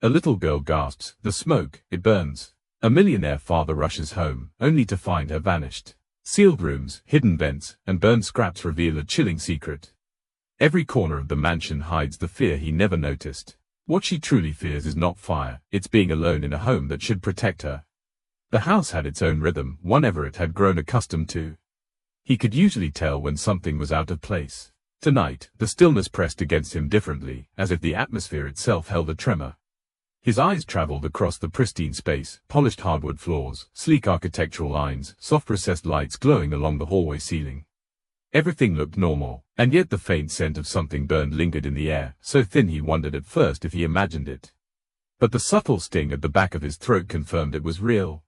A little girl gasps, "The smoke, it burns." A millionaire father rushes home, only to find her vanished. Sealed rooms, hidden vents, and burned scraps reveal a chilling secret. Every corner of the mansion hides the fear he never noticed. What she truly fears is not fire, it's being alone in a home that should protect her. The house had its own rhythm, one Everett had grown accustomed to. He could usually tell when something was out of place. Tonight, the stillness pressed against him differently, as if the atmosphere itself held a tremor. His eyes traveled across the pristine space, polished hardwood floors, sleek architectural lines, soft recessed lights glowing along the hallway ceiling. Everything looked normal, and yet the faint scent of something burned lingered in the air, so thin he wondered at first if he imagined it. But the subtle sting at the back of his throat confirmed it was real.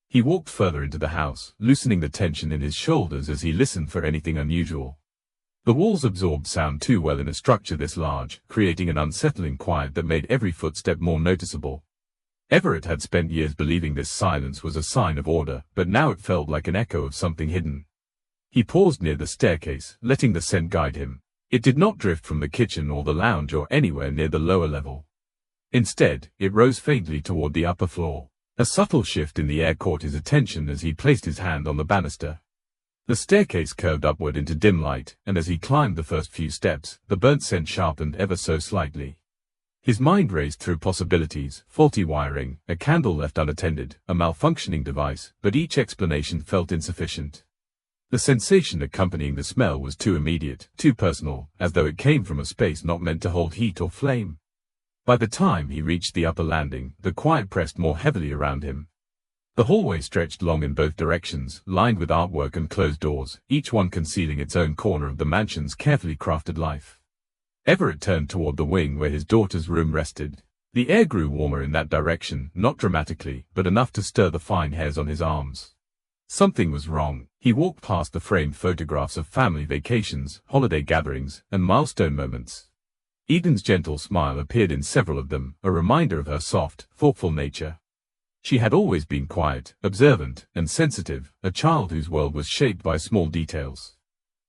He walked further into the house, loosening the tension in his shoulders as he listened for anything unusual. The walls absorbed sound too well in a structure this large, creating an unsettling quiet that made every footstep more noticeable. Everett had spent years believing this silence was a sign of order, but now it felt like an echo of something hidden. He paused near the staircase, letting the scent guide him. It did not drift from the kitchen or the lounge or anywhere near the lower level. Instead, it rose faintly toward the upper floor. A subtle shift in the air caught his attention as he placed his hand on the banister. The staircase curved upward into dim light, and as he climbed the first few steps, the burnt scent sharpened ever so slightly. His mind raced through possibilities: faulty wiring, a candle left unattended, a malfunctioning device, but each explanation felt insufficient. The sensation accompanying the smell was too immediate, too personal, as though it came from a space not meant to hold heat or flame. By the time he reached the upper landing, the quiet pressed more heavily around him. The hallway stretched long in both directions, lined with artwork and closed doors, each one concealing its own corner of the mansion's carefully crafted life. Everett turned toward the wing where his daughter's room rested. The air grew warmer in that direction, not dramatically, but enough to stir the fine hairs on his arms. Something was wrong. He walked past the framed photographs of family vacations, holiday gatherings, and milestone moments. Eden's gentle smile appeared in several of them, a reminder of her soft, thoughtful nature. She had always been quiet, observant, and sensitive, a child whose world was shaped by small details.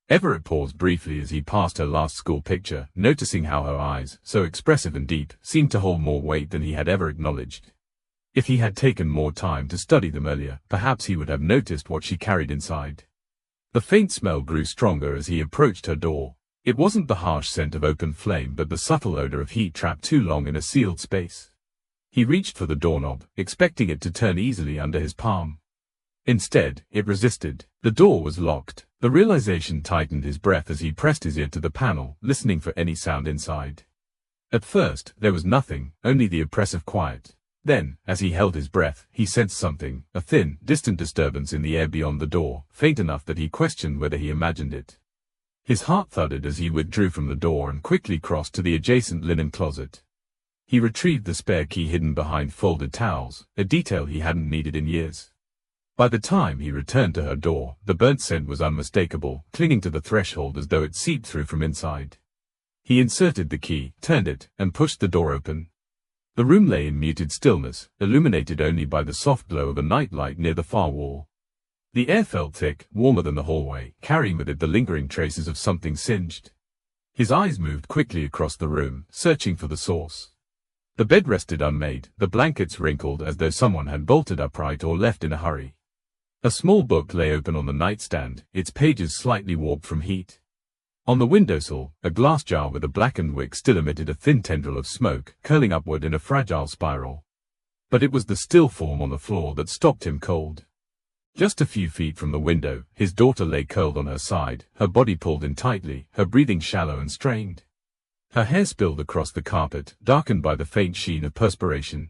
Everett paused briefly as he passed her last school picture, noticing how her eyes, so expressive and deep, seemed to hold more weight than he had ever acknowledged. If he had taken more time to study them earlier, perhaps he would have noticed what she carried inside. The faint smell grew stronger as he approached her door. It wasn't the harsh scent of open flame but the subtle odor of heat trapped too long in a sealed space. He reached for the doorknob, expecting it to turn easily under his palm. Instead, it resisted. The door was locked. The realization tightened his breath as he pressed his ear to the panel, listening for any sound inside. At first, there was nothing, only the oppressive quiet. Then, as he held his breath, he sensed something, a thin, distant disturbance in the air beyond the door, faint enough that he questioned whether he imagined it. His heart thudded as he withdrew from the door and quickly crossed to the adjacent linen closet. He retrieved the spare key hidden behind folded towels, a detail he hadn't needed in years. By the time he returned to her door, the burnt scent was unmistakable, clinging to the threshold as though it seeped through from inside. He inserted the key, turned it, and pushed the door open. The room lay in muted stillness, illuminated only by the soft glow of a nightlight near the far wall. The air felt thick, warmer than the hallway, carrying with it the lingering traces of something singed. His eyes moved quickly across the room, searching for the source. The bed rested unmade, the blankets wrinkled as though someone had bolted upright or left in a hurry. A small book lay open on the nightstand, its pages slightly warped from heat. On the windowsill, a glass jar with a blackened wick still emitted a thin tendril of smoke, curling upward in a fragile spiral. But it was the still form on the floor that stopped him cold. Just a few feet from the window, his daughter lay curled on her side, her body pulled in tightly, her breathing shallow and strained. Her hair spilled across the carpet, darkened by the faint sheen of perspiration.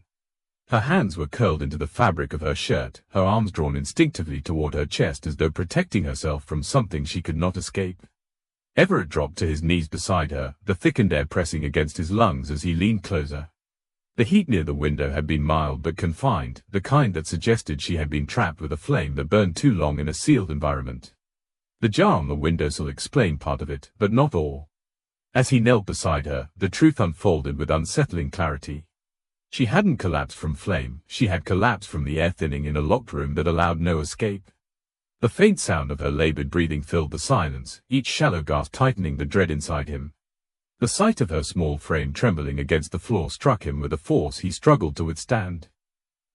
Her hands were curled into the fabric of her shirt, her arms drawn instinctively toward her chest as though protecting herself from something she could not escape. Everett dropped to his knees beside her, the thickened air pressing against his lungs as he leaned closer. The heat near the window had been mild but confined, the kind that suggested she had been trapped with a flame that burned too long in a sealed environment. The jar on the windowsill explained part of it, but not all. As he knelt beside her, the truth unfolded with unsettling clarity. She hadn't collapsed from flame, she had collapsed from the air thinning in a locked room that allowed no escape. The faint sound of her labored breathing filled the silence, each shallow gasp tightening the dread inside him. The sight of her small frame trembling against the floor struck him with a force he struggled to withstand.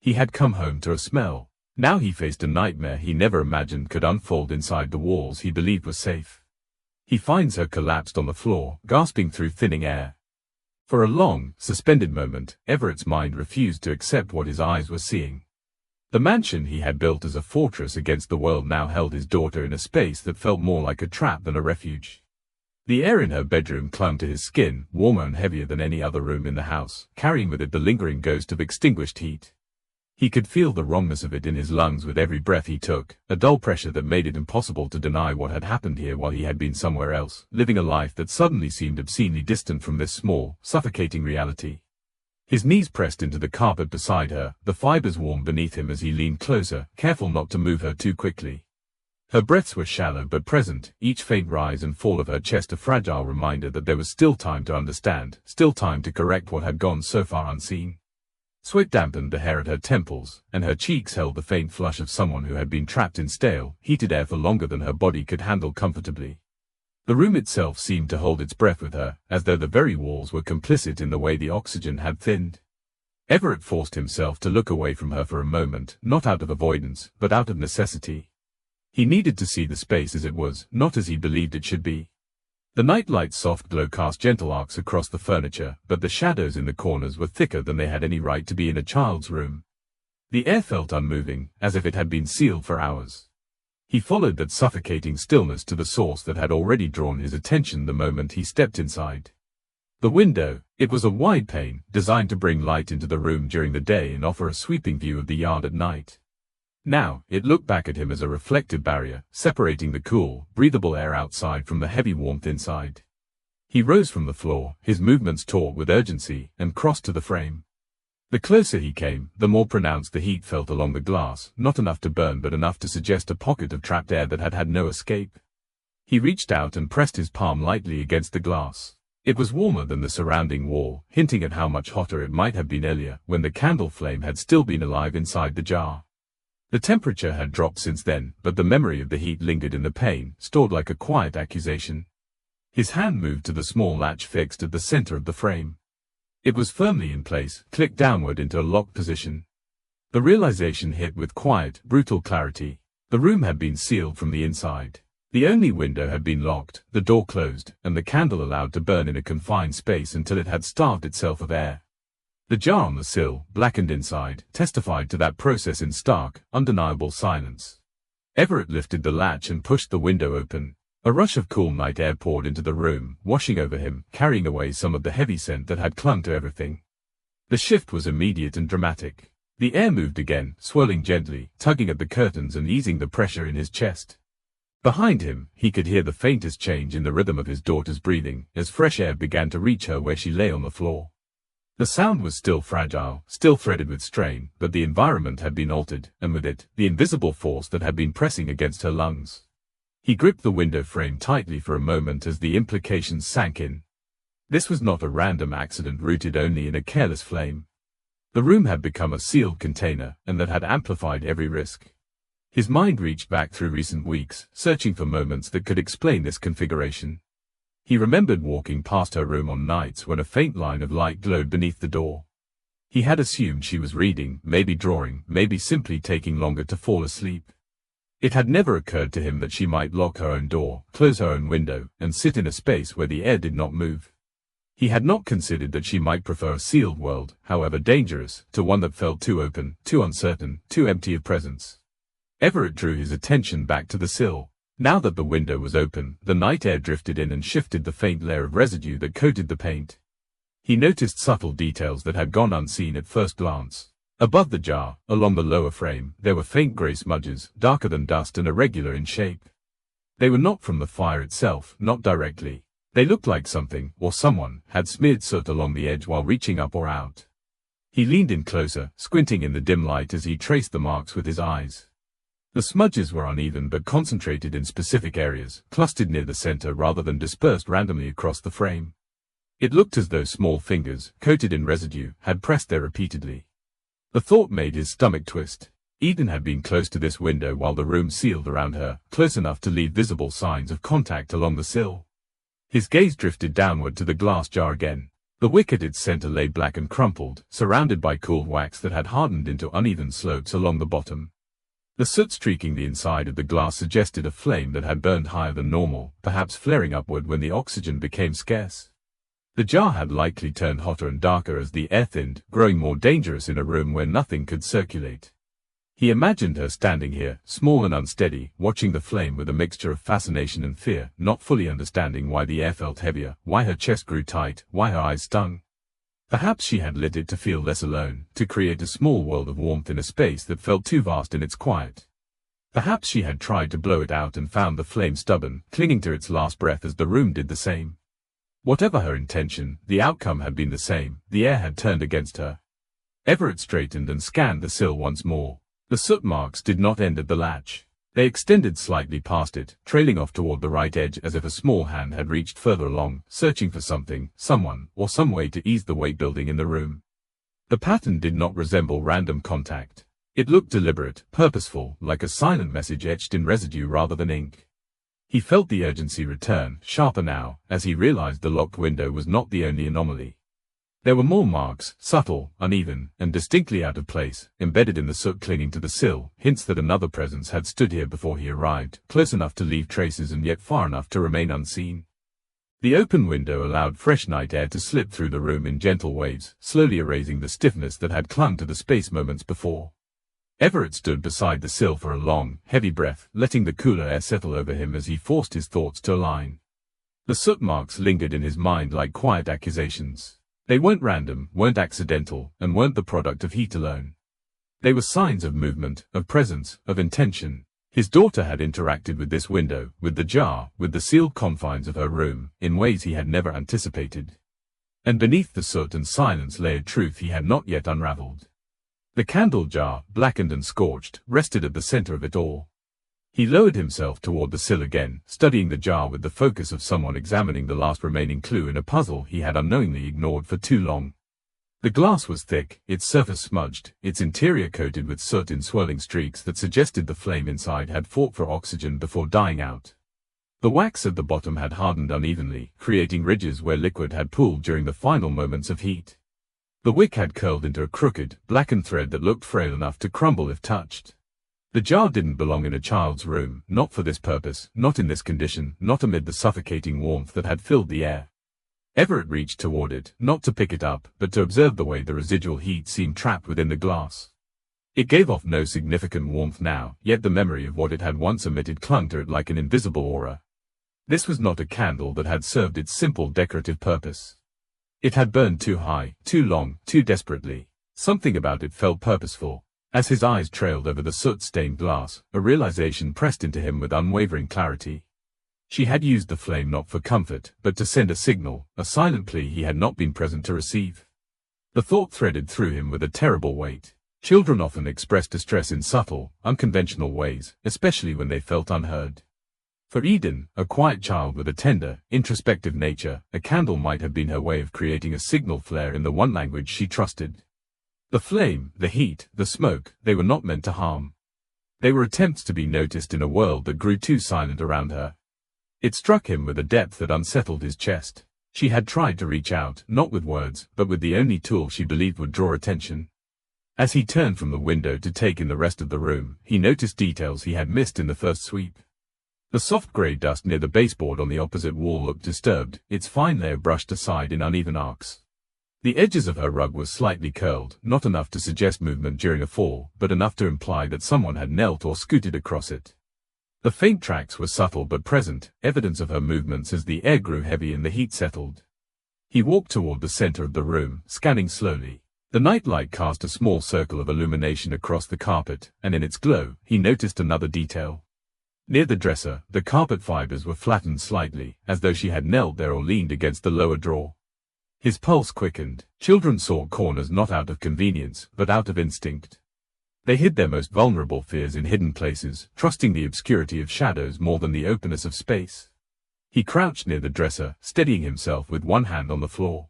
He had come home to a smell. Now he faced a nightmare he never imagined could unfold inside the walls he believed were safe. He finds her collapsed on the floor, gasping through thinning air. For a long, suspended moment, Everett's mind refused to accept what his eyes were seeing. The mansion he had built as a fortress against the world now held his daughter in a space that felt more like a trap than a refuge. The air in her bedroom clung to his skin, warmer and heavier than any other room in the house, carrying with it the lingering ghost of extinguished heat. He could feel the wrongness of it in his lungs with every breath he took, a dull pressure that made it impossible to deny what had happened here while he had been somewhere else, living a life that suddenly seemed obscenely distant from this small, suffocating reality. His knees pressed into the carpet beside her, the fibers warm beneath him as he leaned closer, careful not to move her too quickly. Her breaths were shallow but present, each faint rise and fall of her chest a fragile reminder that there was still time to understand, still time to correct what had gone so far unseen. Sweat dampened the hair at her temples, and her cheeks held the faint flush of someone who had been trapped in stale, heated air for longer than her body could handle comfortably. The room itself seemed to hold its breath with her, as though the very walls were complicit in the way the oxygen had thinned. Everett forced himself to look away from her for a moment, not out of avoidance, but out of necessity. He needed to see the space as it was, not as he believed it should be. The nightlight's soft glow cast gentle arcs across the furniture, but the shadows in the corners were thicker than they had any right to be in a child's room. The air felt unmoving, as if it had been sealed for hours. He followed that suffocating stillness to the source that had already drawn his attention the moment he stepped inside. The window. It was a wide pane, designed to bring light into the room during the day and offer a sweeping view of the yard at night. Now, it looked back at him as a reflective barrier, separating the cool, breathable air outside from the heavy warmth inside. He rose from the floor, his movements taut with urgency, and crossed to the frame. The closer he came, the more pronounced the heat felt along the glass, not enough to burn but enough to suggest a pocket of trapped air that had had no escape. He reached out and pressed his palm lightly against the glass. It was warmer than the surrounding wall, hinting at how much hotter it might have been earlier, when the candle flame had still been alive inside the jar. The temperature had dropped since then, but the memory of the heat lingered in the pane, stored like a quiet accusation. His hand moved to the small latch fixed at the center of the frame. It was firmly in place, clicked downward into a locked position. The realization hit with quiet, brutal clarity. The room had been sealed from the inside. The only window had been locked, the door closed, and the candle allowed to burn in a confined space until it had starved itself of air. The jar on the sill, blackened inside, testified to that process in stark, undeniable silence. Everett lifted the latch and pushed the window open. A rush of cool night air poured into the room, washing over him, carrying away some of the heavy scent that had clung to everything. The shift was immediate and dramatic. The air moved again, swirling gently, tugging at the curtains and easing the pressure in his chest. Behind him, he could hear the faintest change in the rhythm of his daughter's breathing, as fresh air began to reach her where she lay on the floor. The sound was still fragile, still threaded with strain, but the environment had been altered, and with it, the invisible force that had been pressing against her lungs. He gripped the window frame tightly for a moment as the implications sank in. This was not a random accident rooted only in a careless flame. The room had become a sealed container, and that had amplified every risk. His mind reached back through recent weeks, searching for moments that could explain this configuration. He remembered walking past her room on nights when a faint line of light glowed beneath the door. He had assumed she was reading, maybe drawing, maybe simply taking longer to fall asleep. It had never occurred to him that she might lock her own door, close her own window, and sit in a space where the air did not move. He had not considered that she might prefer a sealed world, however dangerous, to one that felt too open, too uncertain, too empty of presence. Everett drew his attention back to the sill. Now that the window was open, the night air drifted in and shifted the faint layer of residue that coated the paint. He noticed subtle details that had gone unseen at first glance. Above the jar, along the lower frame, there were faint gray smudges, darker than dust and irregular in shape. They were not from the fire itself, not directly. They looked like something, or someone, had smeared soot along the edge while reaching up or out. He leaned in closer, squinting in the dim light as he traced the marks with his eyes. The smudges were uneven but concentrated in specific areas, clustered near the center rather than dispersed randomly across the frame. It looked as though small fingers, coated in residue, had pressed there repeatedly. The thought made his stomach twist. Eden had been close to this window while the room sealed around her, close enough to leave visible signs of contact along the sill. His gaze drifted downward to the glass jar again. The wick at its center lay black and crumpled, surrounded by cooled wax that had hardened into uneven slopes along the bottom. The soot streaking the inside of the glass suggested a flame that had burned higher than normal, perhaps flaring upward when the oxygen became scarce. The jar had likely turned hotter and darker as the air thinned, growing more dangerous in a room where nothing could circulate. He imagined her standing here, small and unsteady, watching the flame with a mixture of fascination and fear, not fully understanding why the air felt heavier, why her chest grew tight, why her eyes stung. Perhaps she had lit it to feel less alone, to create a small world of warmth in a space that felt too vast in its quiet. Perhaps she had tried to blow it out and found the flame stubborn, clinging to its last breath as the room did the same. Whatever her intention, the outcome had been the same. The air had turned against her. Everett straightened and scanned the sill once more. The soot marks did not end at the latch. They extended slightly past it, trailing off toward the right edge as if a small hand had reached further along, searching for something, someone, or some way to ease the weight building in the room. The pattern did not resemble random contact. It looked deliberate, purposeful, like a silent message etched in residue rather than ink. He felt the urgency return, sharper now, as he realized the locked window was not the only anomaly. There were more marks, subtle, uneven, and distinctly out of place, embedded in the soot clinging to the sill, hints that another presence had stood here before he arrived, close enough to leave traces and yet far enough to remain unseen. The open window allowed fresh night air to slip through the room in gentle waves, slowly erasing the stiffness that had clung to the space moments before. Everett stood beside the sill for a long, heavy breath, letting the cooler air settle over him as he forced his thoughts to align. The soot marks lingered in his mind like quiet accusations. They weren't random, weren't accidental, and weren't the product of heat alone. They were signs of movement, of presence, of intention. His daughter had interacted with this window, with the jar, with the sealed confines of her room, in ways he had never anticipated. And beneath the soot and silence lay a truth he had not yet unraveled. The candle jar, blackened and scorched, rested at the center of it all. He lowered himself toward the sill again, studying the jar with the focus of someone examining the last remaining clue in a puzzle he had unknowingly ignored for too long. The glass was thick, its surface smudged, its interior coated with soot in swirling streaks that suggested the flame inside had fought for oxygen before dying out. The wax at the bottom had hardened unevenly, creating ridges where liquid had pooled during the final moments of heat. The wick had curled into a crooked, blackened thread that looked frail enough to crumble if touched. The jar didn't belong in a child's room, not for this purpose, not in this condition, not amid the suffocating warmth that had filled the air. Everett reached toward it, not to pick it up, but to observe the way the residual heat seemed trapped within the glass. It gave off no significant warmth now, yet the memory of what it had once emitted clung to it like an invisible aura. This was not a candle that had served its simple decorative purpose. It had burned too high, too long, too desperately. Something about it felt purposeful. As his eyes trailed over the soot-stained glass, a realization pressed into him with unwavering clarity. She had used the flame not for comfort, but to send a signal, a silent plea he had not been present to receive. The thought threaded through him with a terrible weight. Children often expressed distress in subtle, unconventional ways, especially when they felt unheard. For Eden, a quiet child with a tender, introspective nature, a candle might have been her way of creating a signal flare in the one language she trusted. The flame, the heat, the smoke, they were not meant to harm. They were attempts to be noticed in a world that grew too silent around her. It struck him with a depth that unsettled his chest. She had tried to reach out, not with words, but with the only tool she believed would draw attention. As he turned from the window to take in the rest of the room, he noticed details he had missed in the first sweep. The soft gray dust near the baseboard on the opposite wall looked disturbed, its fine layer brushed aside in uneven arcs. The edges of her rug were slightly curled, not enough to suggest movement during a fall, but enough to imply that someone had knelt or scooted across it. The faint tracks were subtle but present, evidence of her movements as the air grew heavy and the heat settled. He walked toward the center of the room, scanning slowly. The nightlight cast a small circle of illumination across the carpet, and in its glow, he noticed another detail. Near the dresser, the carpet fibers were flattened slightly, as though she had knelt there or leaned against the lower drawer. His pulse quickened. Children sought corners not out of convenience, but out of instinct. They hid their most vulnerable fears in hidden places, trusting the obscurity of shadows more than the openness of space. He crouched near the dresser, steadying himself with one hand on the floor.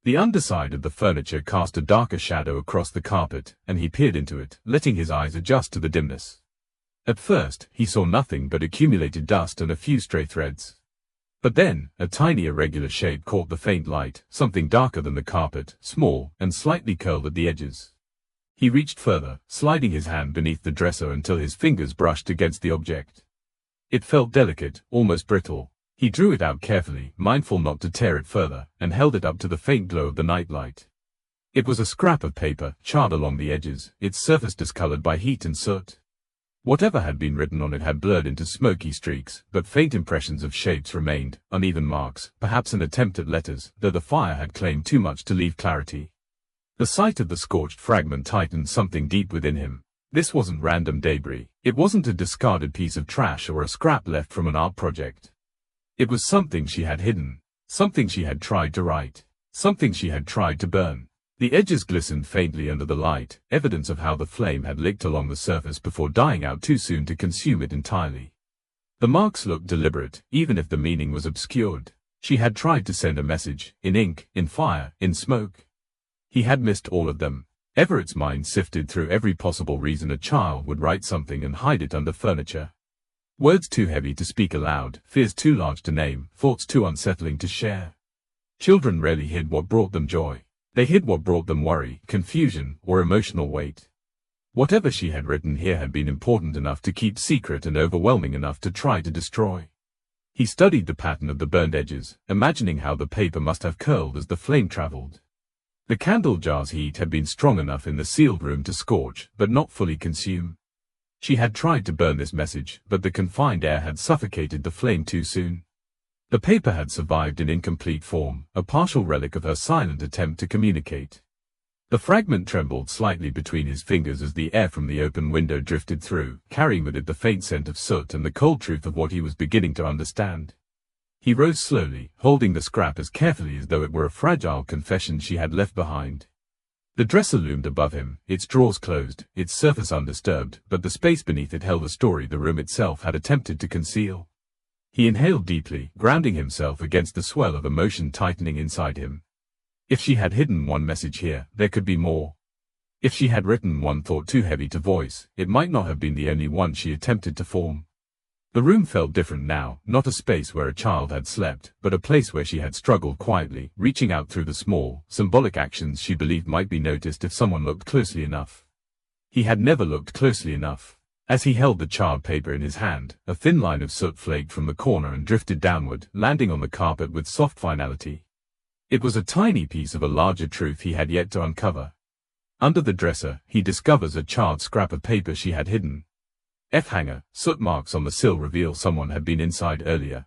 The underside of the furniture cast a darker shadow across the carpet, and he peered into it, letting his eyes adjust to the dimness. At first, he saw nothing but accumulated dust and a few stray threads. But then, a tiny irregular shape caught the faint light, something darker than the carpet, small, and slightly curled at the edges. He reached further, sliding his hand beneath the dresser until his fingers brushed against the object. It felt delicate, almost brittle. He drew it out carefully, mindful not to tear it further, and held it up to the faint glow of the nightlight. It was a scrap of paper, charred along the edges, its surface discolored by heat and soot. Whatever had been written on it had blurred into smoky streaks, but faint impressions of shapes remained, uneven marks, perhaps an attempt at letters, though the fire had claimed too much to leave clarity. The sight of the scorched fragment tightened something deep within him. This wasn't random debris. It wasn't a discarded piece of trash or a scrap left from an art project. It was something she had hidden, something she had tried to write, something she had tried to burn. The edges glistened faintly under the light, evidence of how the flame had licked along the surface before dying out too soon to consume it entirely. The marks looked deliberate, even if the meaning was obscured. She had tried to send a message, in ink, in fire, in smoke. He had missed all of them. Everett's mind sifted through every possible reason a child would write something and hide it under furniture. Words too heavy to speak aloud, fears too large to name, thoughts too unsettling to share. Children rarely hid what brought them joy. They hid what brought them worry, confusion, or emotional weight. Whatever she had written here had been important enough to keep secret and overwhelming enough to try to destroy. He studied the pattern of the burned edges, imagining how the paper must have curled as the flame traveled. The candle jar's heat had been strong enough in the sealed room to scorch, but not fully consume. She had tried to burn this message, but the confined air had suffocated the flame too soon. The paper had survived in incomplete form, a partial relic of her silent attempt to communicate. The fragment trembled slightly between his fingers as the air from the open window drifted through, carrying with it the faint scent of soot and the cold truth of what he was beginning to understand. He rose slowly, holding the scrap as carefully as though it were a fragile confession she had left behind. The dresser loomed above him, its drawers closed, its surface undisturbed, but the space beneath it held a story the room itself had attempted to conceal. He inhaled deeply, grounding himself against the swell of emotion tightening inside him. If she had hidden one message here, there could be more. If she had written one thought too heavy to voice, it might not have been the only one she attempted to form. The room felt different now, not a space where a child had slept, but a place where she had struggled quietly, reaching out through the small, symbolic actions she believed might be noticed if someone looked closely enough. He had never looked closely enough. As he held the charred paper in his hand, a thin line of soot flaked from the corner and drifted downward, landing on the carpet with soft finality. It was a tiny piece of a larger truth he had yet to uncover. Under the dresser, he discovers a charred scrap of paper she had hidden. F-hanger, soot marks on the sill reveal someone had been inside earlier.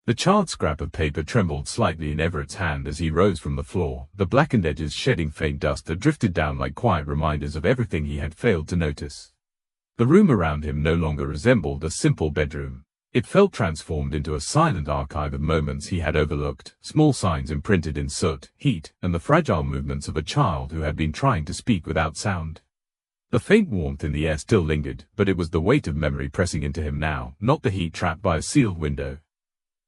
The charred scrap of paper trembled slightly in Everett's hand as he rose from the floor, the blackened edges shedding faint dust that drifted down like quiet reminders of everything he had failed to notice. The room around him no longer resembled a simple bedroom. It felt transformed into a silent archive of moments he had overlooked, small signs imprinted in soot, heat, and the fragile movements of a child who had been trying to speak without sound. The faint warmth in the air still lingered, but it was the weight of memory pressing into him now, not the heat trapped by a sealed window.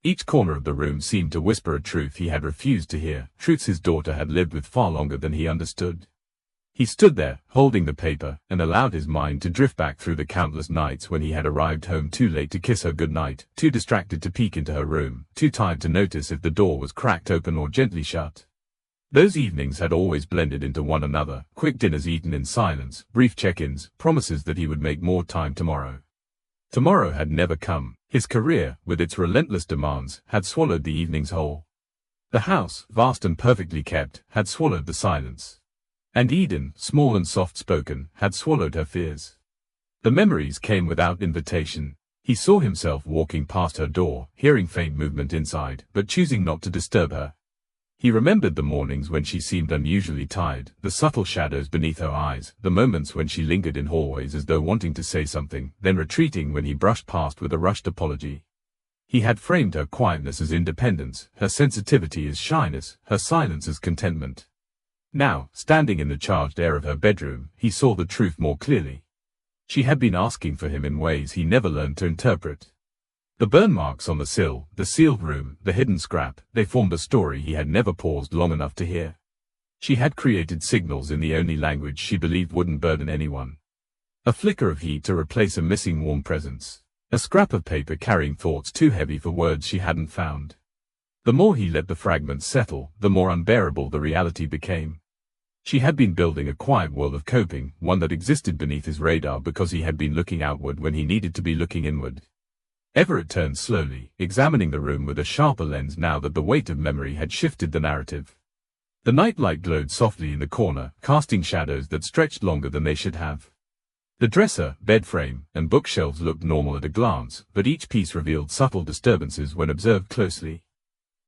Each corner of the room seemed to whisper a truth he had refused to hear, truths his daughter had lived with far longer than he understood. He stood there, holding the paper, and allowed his mind to drift back through the countless nights when he had arrived home too late to kiss her goodnight, too distracted to peek into her room, too tired to notice if the door was cracked open or gently shut. Those evenings had always blended into one another, quick dinners eaten in silence, brief check-ins, promises that he would make more time tomorrow. Tomorrow had never come. His career, with its relentless demands, had swallowed the evenings whole. The house, vast and perfectly kept, had swallowed the silence. And Eden, small and soft-spoken, had swallowed her fears. The memories came without invitation. He saw himself walking past her door, hearing faint movement inside, but choosing not to disturb her. He remembered the mornings when she seemed unusually tired, the subtle shadows beneath her eyes, the moments when she lingered in hallways as though wanting to say something, then retreating when he brushed past with a rushed apology. He had framed her quietness as independence, her sensitivity as shyness, her silence as contentment. Now, standing in the charged air of her bedroom, he saw the truth more clearly. She had been asking for him in ways he never learned to interpret. The burn marks on the sill, the sealed room, the hidden scrap, they formed a story he had never paused long enough to hear. She had created signals in the only language she believed wouldn't burden anyone. A flicker of heat to replace a missing warm presence. A scrap of paper carrying thoughts too heavy for words she hadn't found. The more he let the fragments settle, the more unbearable the reality became. She had been building a quiet world of coping, one that existed beneath his radar because he had been looking outward when he needed to be looking inward. Everett turned slowly, examining the room with a sharper lens now that the weight of memory had shifted the narrative. The nightlight glowed softly in the corner, casting shadows that stretched longer than they should have. The dresser, bed frame, and bookshelves looked normal at a glance, but each piece revealed subtle disturbances when observed closely.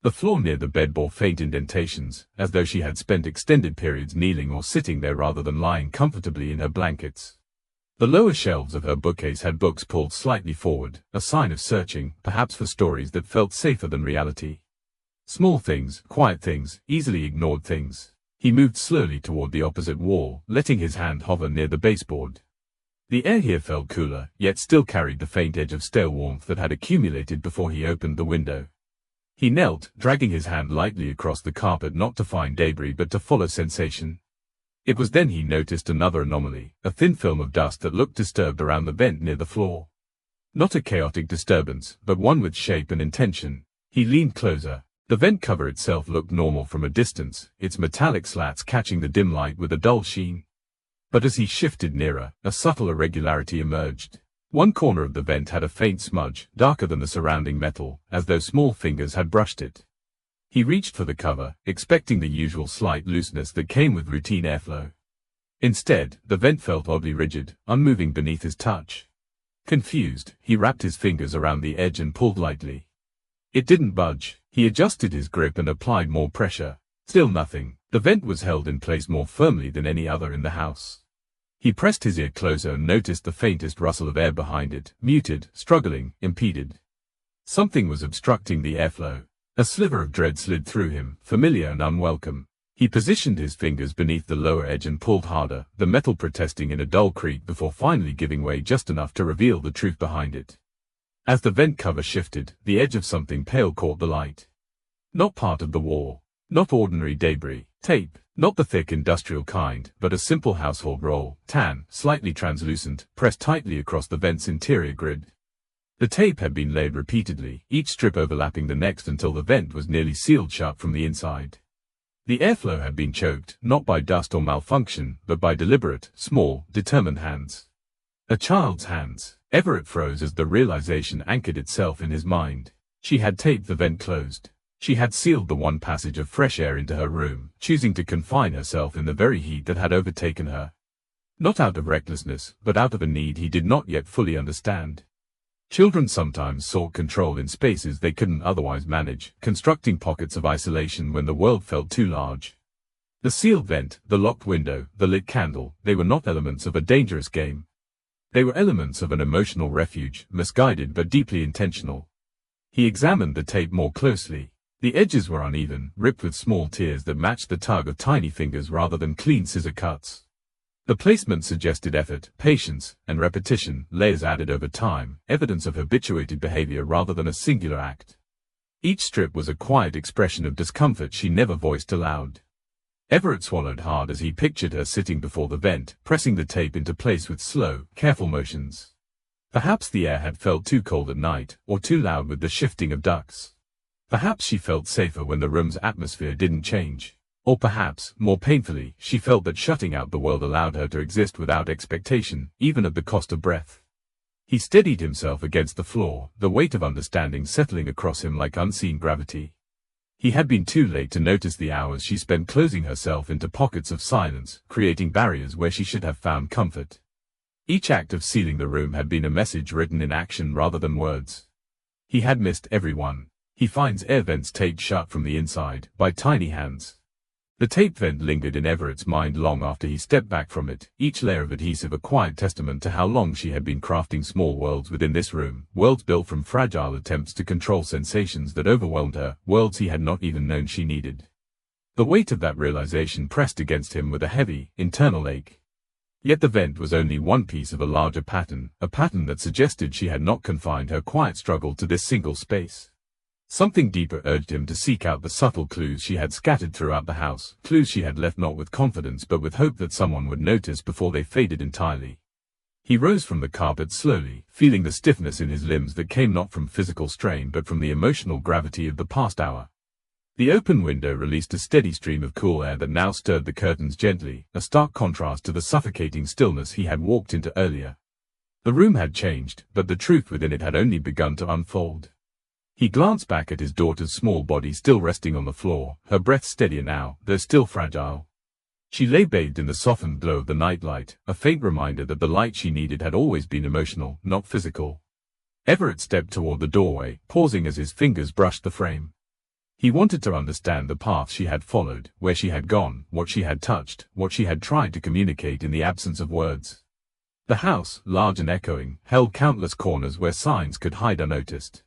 The floor near the bed bore faint indentations, as though she had spent extended periods kneeling or sitting there rather than lying comfortably in her blankets. The lower shelves of her bookcase had books pulled slightly forward, a sign of searching, perhaps for stories that felt safer than reality. Small things, quiet things, easily ignored things. He moved slowly toward the opposite wall, letting his hand hover near the baseboard. The air here felt cooler, yet still carried the faint edge of stale warmth that had accumulated before he opened the window. He knelt, dragging his hand lightly across the carpet not to find debris but to follow sensation. It was then he noticed another anomaly, a thin film of dust that looked disturbed around the vent near the floor. Not a chaotic disturbance, but one with shape and intention. He leaned closer. The vent cover itself looked normal from a distance, its metallic slats catching the dim light with a dull sheen. But as he shifted nearer, a subtle irregularity emerged. One corner of the vent had a faint smudge, darker than the surrounding metal, as though small fingers had brushed it. He reached for the cover, expecting the usual slight looseness that came with routine airflow. Instead, the vent felt oddly rigid, unmoving beneath his touch. Confused, he wrapped his fingers around the edge and pulled lightly. It didn't budge. He adjusted his grip and applied more pressure. Still nothing. The vent was held in place more firmly than any other in the house. He pressed his ear closer and noticed the faintest rustle of air behind it, muted, struggling, impeded. Something was obstructing the airflow. A sliver of dread slid through him, familiar and unwelcome. He positioned his fingers beneath the lower edge and pulled harder, the metal protesting in a dull creak before finally giving way just enough to reveal the truth behind it. As the vent cover shifted, the edge of something pale caught the light. Not part of the wall. Not ordinary debris. Tape. Not the thick industrial kind, but a simple household roll, tan, slightly translucent, pressed tightly across the vent's interior grid. The tape had been laid repeatedly, each strip overlapping the next until the vent was nearly sealed shut from the inside. The airflow had been choked, not by dust or malfunction, but by deliberate, small, determined hands. A child's hands. Everett froze as the realization anchored itself in his mind. She had taped the vent closed. She had sealed the one passage of fresh air into her room, choosing to confine herself in the very heat that had overtaken her. Not out of recklessness, but out of a need he did not yet fully understand. Children sometimes sought control in spaces they couldn't otherwise manage, constructing pockets of isolation when the world felt too large. The sealed vent, the locked window, the lit candle, they were not elements of a dangerous game. They were elements of an emotional refuge, misguided but deeply intentional. He examined the tape more closely. The edges were uneven, ripped with small tears that matched the tug of tiny fingers rather than clean scissor cuts. The placement suggested effort, patience, and repetition, layers added over time, evidence of habituated behavior rather than a singular act. Each strip was a quiet expression of discomfort she never voiced aloud. Everett swallowed hard as he pictured her sitting before the vent, pressing the tape into place with slow, careful motions. Perhaps the air had felt too cold at night, or too loud with the shifting of ducts. Perhaps she felt safer when the room's atmosphere didn't change. Or perhaps, more painfully, she felt that shutting out the world allowed her to exist without expectation, even at the cost of breath. He steadied himself against the floor, the weight of understanding settling across him like unseen gravity. He had been too late to notice the hours she spent closing herself into pockets of silence, creating barriers where she should have found comfort. Each act of sealing the room had been a message written in action rather than words. He had missed every one. He finds air vents taped shut from the inside, by tiny hands. The tape vent lingered in Everett's mind long after he stepped back from it, each layer of adhesive a quiet testament to how long she had been crafting small worlds within this room, worlds built from fragile attempts to control sensations that overwhelmed her, worlds he had not even known she needed. The weight of that realization pressed against him with a heavy, internal ache. Yet the vent was only one piece of a larger pattern, a pattern that suggested she had not confined her quiet struggle to this single space. Something deeper urged him to seek out the subtle clues she had scattered throughout the house, clues she had left not with confidence but with hope that someone would notice before they faded entirely. He rose from the carpet slowly, feeling the stiffness in his limbs that came not from physical strain but from the emotional gravity of the past hour. The open window released a steady stream of cool air that now stirred the curtains gently, a stark contrast to the suffocating stillness he had walked into earlier. The room had changed, but the truth within it had only begun to unfold. He glanced back at his daughter's small body still resting on the floor, her breath steadier now, though still fragile. She lay bathed in the softened glow of the nightlight, a faint reminder that the light she needed had always been emotional, not physical. Everett stepped toward the doorway, pausing as his fingers brushed the frame. He wanted to understand the path she had followed, where she had gone, what she had touched, what she had tried to communicate in the absence of words. The house, large and echoing, held countless corners where signs could hide unnoticed.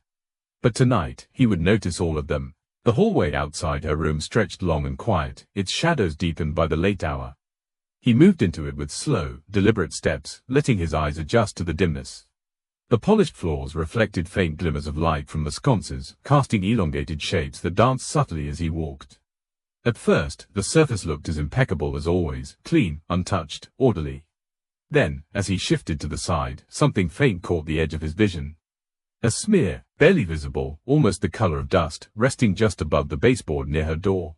But tonight, he would notice all of them. The hallway outside her room stretched long and quiet, its shadows deepened by the late hour. He moved into it with slow, deliberate steps, letting his eyes adjust to the dimness. The polished floors reflected faint glimmers of light from the sconces, casting elongated shapes that danced subtly as he walked. At first, the surface looked as impeccable as always, clean, untouched, orderly. Then, as he shifted to the side, something faint caught the edge of his vision. A smear, barely visible, almost the color of dust, resting just above the baseboard near her door.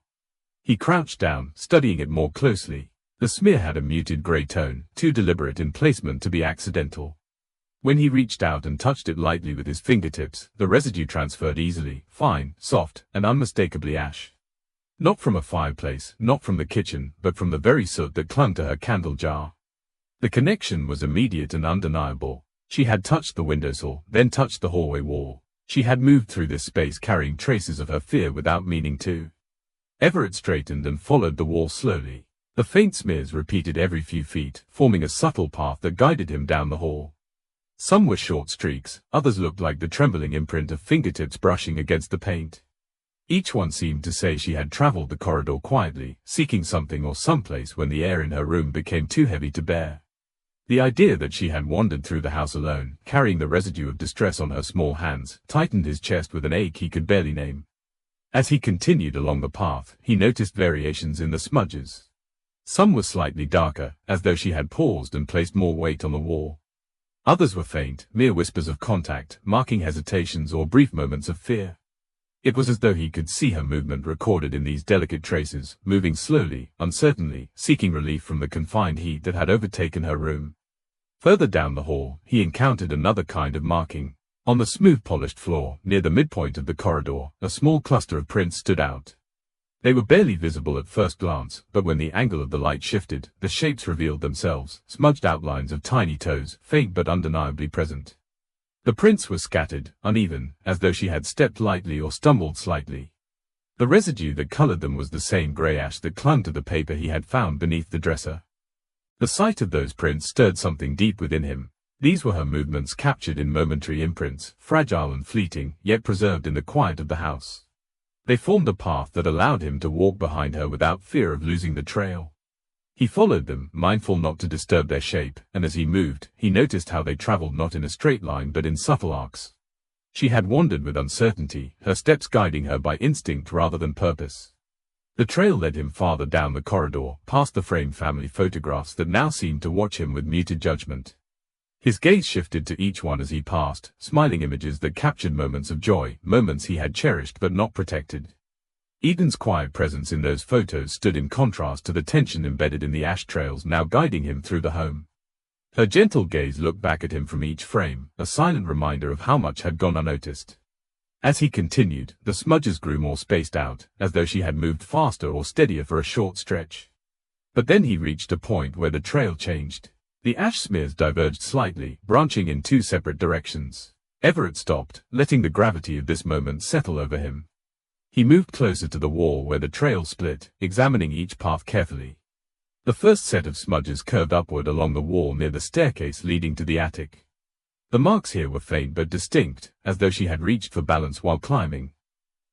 He crouched down, studying it more closely. The smear had a muted gray tone, too deliberate in placement to be accidental. When he reached out and touched it lightly with his fingertips, the residue transferred easily, fine, soft, and unmistakably ash. Not from a fireplace, not from the kitchen, but from the very soot that clung to her candle jar. The connection was immediate and undeniable. She had touched the windowsill, then touched the hallway wall. She had moved through this space carrying traces of her fear without meaning to. Everett straightened and followed the wall slowly. The faint smears repeated every few feet, forming a subtle path that guided him down the hall. Some were short streaks, others looked like the trembling imprint of fingertips brushing against the paint. Each one seemed to say she had traveled the corridor quietly, seeking something or someplace when the air in her room became too heavy to bear. The idea that she had wandered through the house alone, carrying the residue of distress on her small hands, tightened his chest with an ache he could barely name. As he continued along the path, he noticed variations in the smudges. Some were slightly darker, as though she had paused and placed more weight on the wall. Others were faint, mere whispers of contact, marking hesitations or brief moments of fear. It was as though he could see her movement recorded in these delicate traces, moving slowly, uncertainly, seeking relief from the confined heat that had overtaken her room. Further down the hall, he encountered another kind of marking. On the smooth polished floor, near the midpoint of the corridor, a small cluster of prints stood out. They were barely visible at first glance, but when the angle of the light shifted, the shapes revealed themselves, smudged outlines of tiny toes, faint but undeniably present. The prints were scattered, uneven, as though she had stepped lightly or stumbled slightly. The residue that colored them was the same gray ash that clung to the paper he had found beneath the dresser. The sight of those prints stirred something deep within him. These were her movements captured in momentary imprints, fragile and fleeting, yet preserved in the quiet of the house. They formed a path that allowed him to walk behind her without fear of losing the trail. He followed them, mindful not to disturb their shape, and as he moved, he noticed how they traveled not in a straight line but in subtle arcs. She had wandered with uncertainty, her steps guiding her by instinct rather than purpose. The trail led him farther down the corridor, past the framed family photographs that now seemed to watch him with muted judgment. His gaze shifted to each one as he passed, smiling images that captured moments of joy, moments he had cherished but not protected. Eden's quiet presence in those photos stood in contrast to the tension embedded in the ash trails now guiding him through the home. Her gentle gaze looked back at him from each frame, a silent reminder of how much had gone unnoticed. As he continued, the smudges grew more spaced out, as though she had moved faster or steadier for a short stretch. But then he reached a point where the trail changed. The ash smears diverged slightly, branching in two separate directions. Everett stopped, letting the gravity of this moment settle over him. He moved closer to the wall where the trail split, examining each path carefully. The first set of smudges curved upward along the wall near the staircase leading to the attic. The marks here were faint but distinct, as though she had reached for balance while climbing.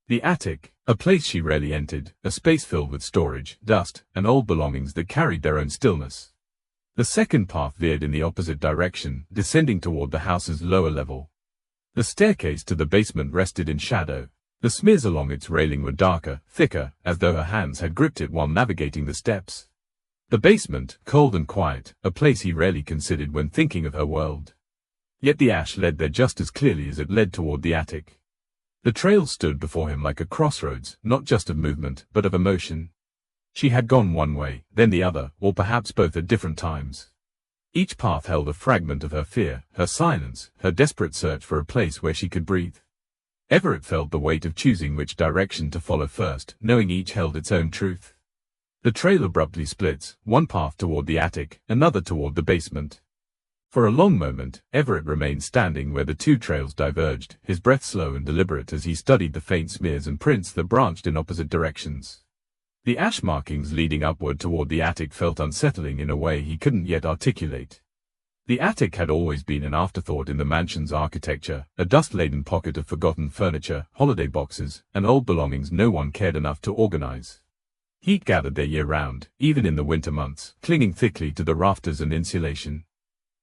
The attic, a place she rarely entered, a space filled with storage, dust, and old belongings that carried their own stillness. The second path veered in the opposite direction, descending toward the house's lower level. The staircase to the basement rested in shadow. The smears along its railing were darker, thicker, as though her hands had gripped it while navigating the steps. The basement, cold and quiet, a place he rarely considered when thinking of her world. Yet the ash led there just as clearly as it led toward the attic. The trail stood before him like a crossroads, not just of movement, but of emotion. She had gone one way, then the other, or perhaps both at different times. Each path held a fragment of her fear, her silence, her desperate search for a place where she could breathe. Everett felt the weight of choosing which direction to follow first, knowing each held its own truth. The trail abruptly splits, one path toward the attic, another toward the basement. For a long moment, Everett remained standing where the two trails diverged, his breath slow and deliberate as he studied the faint smears and prints that branched in opposite directions. The ash markings leading upward toward the attic felt unsettling in a way he couldn't yet articulate. The attic had always been an afterthought in the mansion's architecture, a dust-laden pocket of forgotten furniture, holiday boxes, and old belongings no one cared enough to organize. Heat gathered there year-round, even in the winter months, clinging thickly to the rafters and insulation.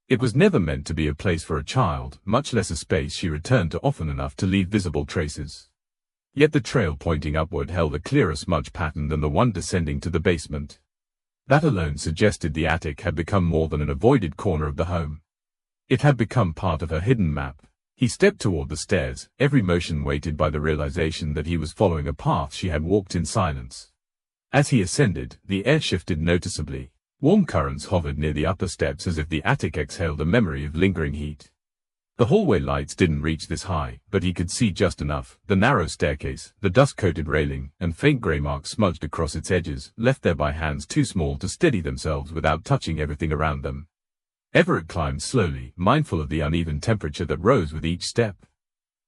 It was never meant to be a place for a child, much less a space she returned to often enough to leave visible traces. Yet the trail pointing upward held a clearer smudge pattern than the one descending to the basement. That alone suggested the attic had become more than an avoided corner of the home. It had become part of her hidden map. He stepped toward the stairs, every motion weighted by the realization that he was following a path she had walked in silence. As he ascended, the air shifted noticeably. Warm currents hovered near the upper steps as if the attic exhaled a memory of lingering heat. The hallway lights didn't reach this high, but he could see just enough. The narrow staircase, the dust-coated railing, and faint grey marks smudged across its edges, left there by hands too small to steady themselves without touching everything around them. Everett climbed slowly, mindful of the uneven temperature that rose with each step.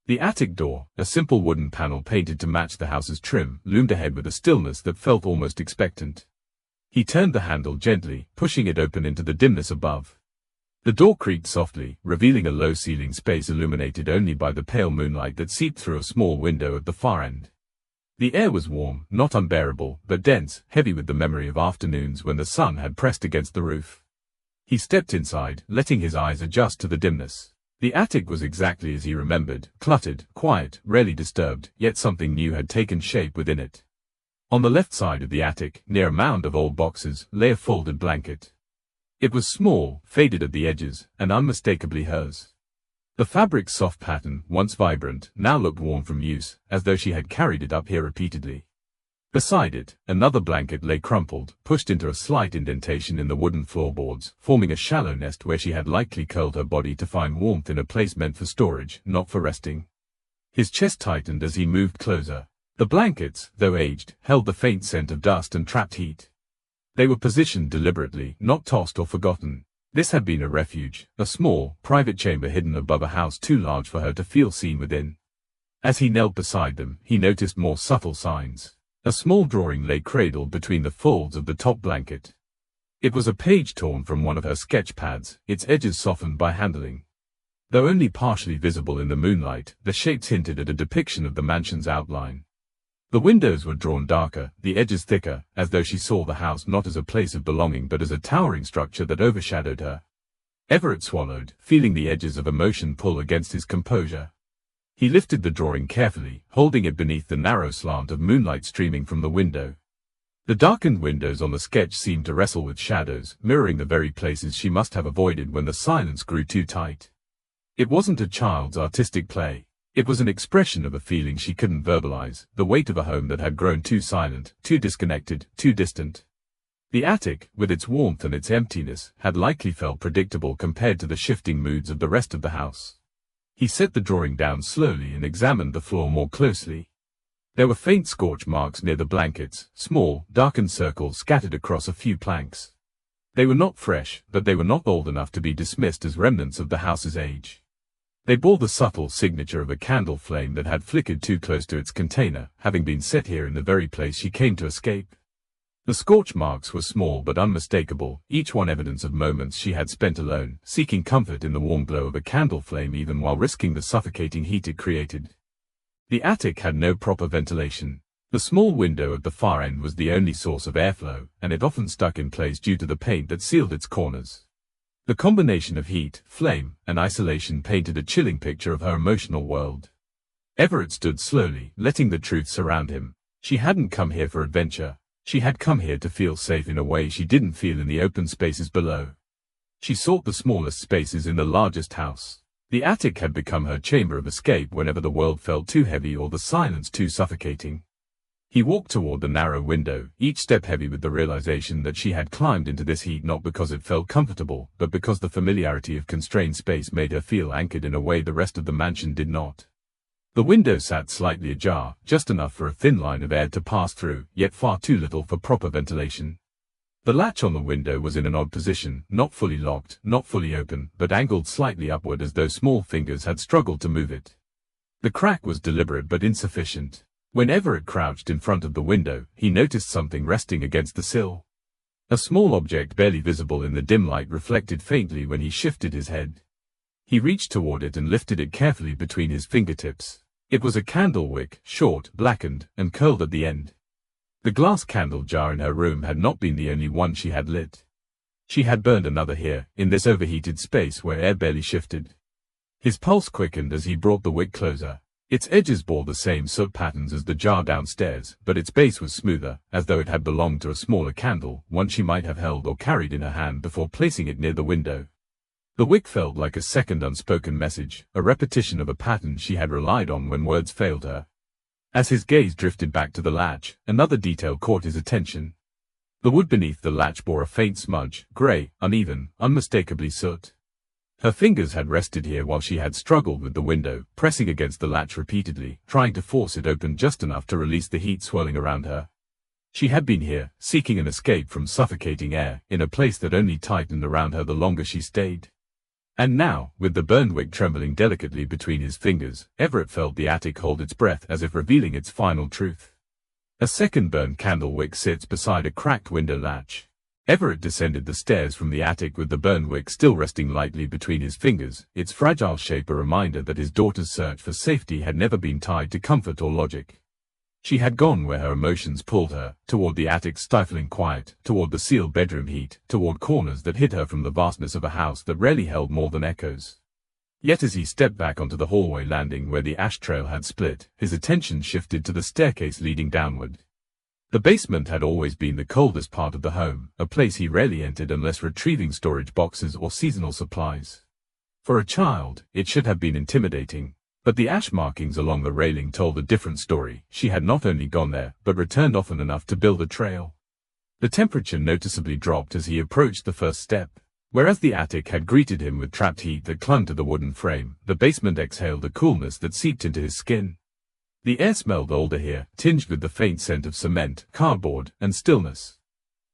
The attic door, a simple wooden panel painted to match the house's trim, loomed ahead with a stillness that felt almost expectant. He turned the handle gently, pushing it open into the dimness above. The door creaked softly, revealing a low ceiling space illuminated only by the pale moonlight that seeped through a small window at the far end. The air was warm, not unbearable, but dense, heavy with the memory of afternoons when the sun had pressed against the roof. He stepped inside, letting his eyes adjust to the dimness. The attic was exactly as he remembered, cluttered, quiet, rarely disturbed, yet something new had taken shape within it. On the left side of the attic, near a mound of old boxes, lay a folded blanket. It was small, faded at the edges, and unmistakably hers. The fabric's soft pattern, once vibrant, now looked worn from use, as though she had carried it up here repeatedly. Beside it, another blanket lay crumpled, pushed into a slight indentation in the wooden floorboards, forming a shallow nest where she had likely curled her body to find warmth in a place meant for storage, not for resting. His chest tightened as he moved closer. The blankets, though aged, held the faint scent of dust and trapped heat. They were positioned deliberately, not tossed or forgotten. This had been a refuge, a small, private chamber hidden above a house too large for her to feel seen within. As he knelt beside them, he noticed more subtle signs. A small drawing lay cradled between the folds of the top blanket. It was a page torn from one of her sketch pads, its edges softened by handling. Though only partially visible in the moonlight, the shapes hinted at a depiction of the mansion's outline. The windows were drawn darker, the edges thicker, as though she saw the house not as a place of belonging but as a towering structure that overshadowed her. Everett swallowed, feeling the edges of emotion pull against his composure. He lifted the drawing carefully, holding it beneath the narrow slant of moonlight streaming from the window. The darkened windows on the sketch seemed to wrestle with shadows, mirroring the very places she must have avoided when the silence grew too tight. It wasn't a child's artistic play. It was an expression of a feeling she couldn't verbalize, the weight of a home that had grown too silent, too disconnected, too distant. The attic, with its warmth and its emptiness, had likely felt predictable compared to the shifting moods of the rest of the house. He set the drawing down slowly and examined the floor more closely. There were faint scorch marks near the blankets, small, darkened circles scattered across a few planks. They were not fresh, but they were not old enough to be dismissed as remnants of the house's age. They bore the subtle signature of a candle flame that had flickered too close to its container, having been set here in the very place she came to escape. The scorch marks were small but unmistakable, each one evidence of moments she had spent alone, seeking comfort in the warm glow of a candle flame even while risking the suffocating heat it created. The attic had no proper ventilation. The small window at the far end was the only source of airflow, and it often stuck in place due to the paint that sealed its corners. The combination of heat, flame, and isolation painted a chilling picture of her emotional world. Everett stood slowly, letting the truth surround him. She hadn't come here for adventure. She had come here to feel safe in a way she didn't feel in the open spaces below. She sought the smallest spaces in the largest house. The attic had become her chamber of escape whenever the world felt too heavy or the silence too suffocating. He walked toward the narrow window, each step heavy with the realization that she had climbed into this heat not because it felt comfortable, but because the familiarity of constrained space made her feel anchored in a way the rest of the mansion did not. The window sat slightly ajar, just enough for a thin line of air to pass through, yet far too little for proper ventilation. The latch on the window was in an odd position, not fully locked, not fully open, but angled slightly upward as though small fingers had struggled to move it. The crack was deliberate but insufficient. When Everett crouched in front of the window, he noticed something resting against the sill. A small object barely visible in the dim light reflected faintly when he shifted his head. He reached toward it and lifted it carefully between his fingertips. It was a candle wick, short, blackened, and curled at the end. The glass candle jar in her room had not been the only one she had lit. She had burned another here, in this overheated space where air barely shifted. His pulse quickened as he brought the wick closer. Its edges bore the same soot patterns as the jar downstairs, but its base was smoother, as though it had belonged to a smaller candle, one she might have held or carried in her hand before placing it near the window. The wick felt like a second unspoken message, a repetition of a pattern she had relied on when words failed her. As his gaze drifted back to the latch, another detail caught his attention. The wood beneath the latch bore a faint smudge, grey, uneven, unmistakably soot. Her fingers had rested here while she had struggled with the window, pressing against the latch repeatedly, trying to force it open just enough to release the heat swirling around her. She had been here, seeking an escape from suffocating air, in a place that only tightened around her the longer she stayed. And now, with the burned wick trembling delicately between his fingers, Everett felt the attic hold its breath as if revealing its final truth. A second burned candle wick sits beside a cracked window latch. Everett descended the stairs from the attic with the burned wick still resting lightly between his fingers, its fragile shape a reminder that his daughter's search for safety had never been tied to comfort or logic. She had gone where her emotions pulled her, toward the attic's stifling quiet, toward the sealed bedroom heat, toward corners that hid her from the vastness of a house that rarely held more than echoes. Yet as he stepped back onto the hallway landing where the ash trail had split, his attention shifted to the staircase leading downward. The basement had always been the coldest part of the home, a place he rarely entered unless retrieving storage boxes or seasonal supplies. For a child, it should have been intimidating. But the ash markings along the railing told a different story. She had not only gone there, but returned often enough to build a trail. The temperature noticeably dropped as he approached the first step. Whereas the attic had greeted him with trapped heat that clung to the wooden frame, the basement exhaled a coolness that seeped into his skin. The air smelled older here, tinged with the faint scent of cement, cardboard, and stillness.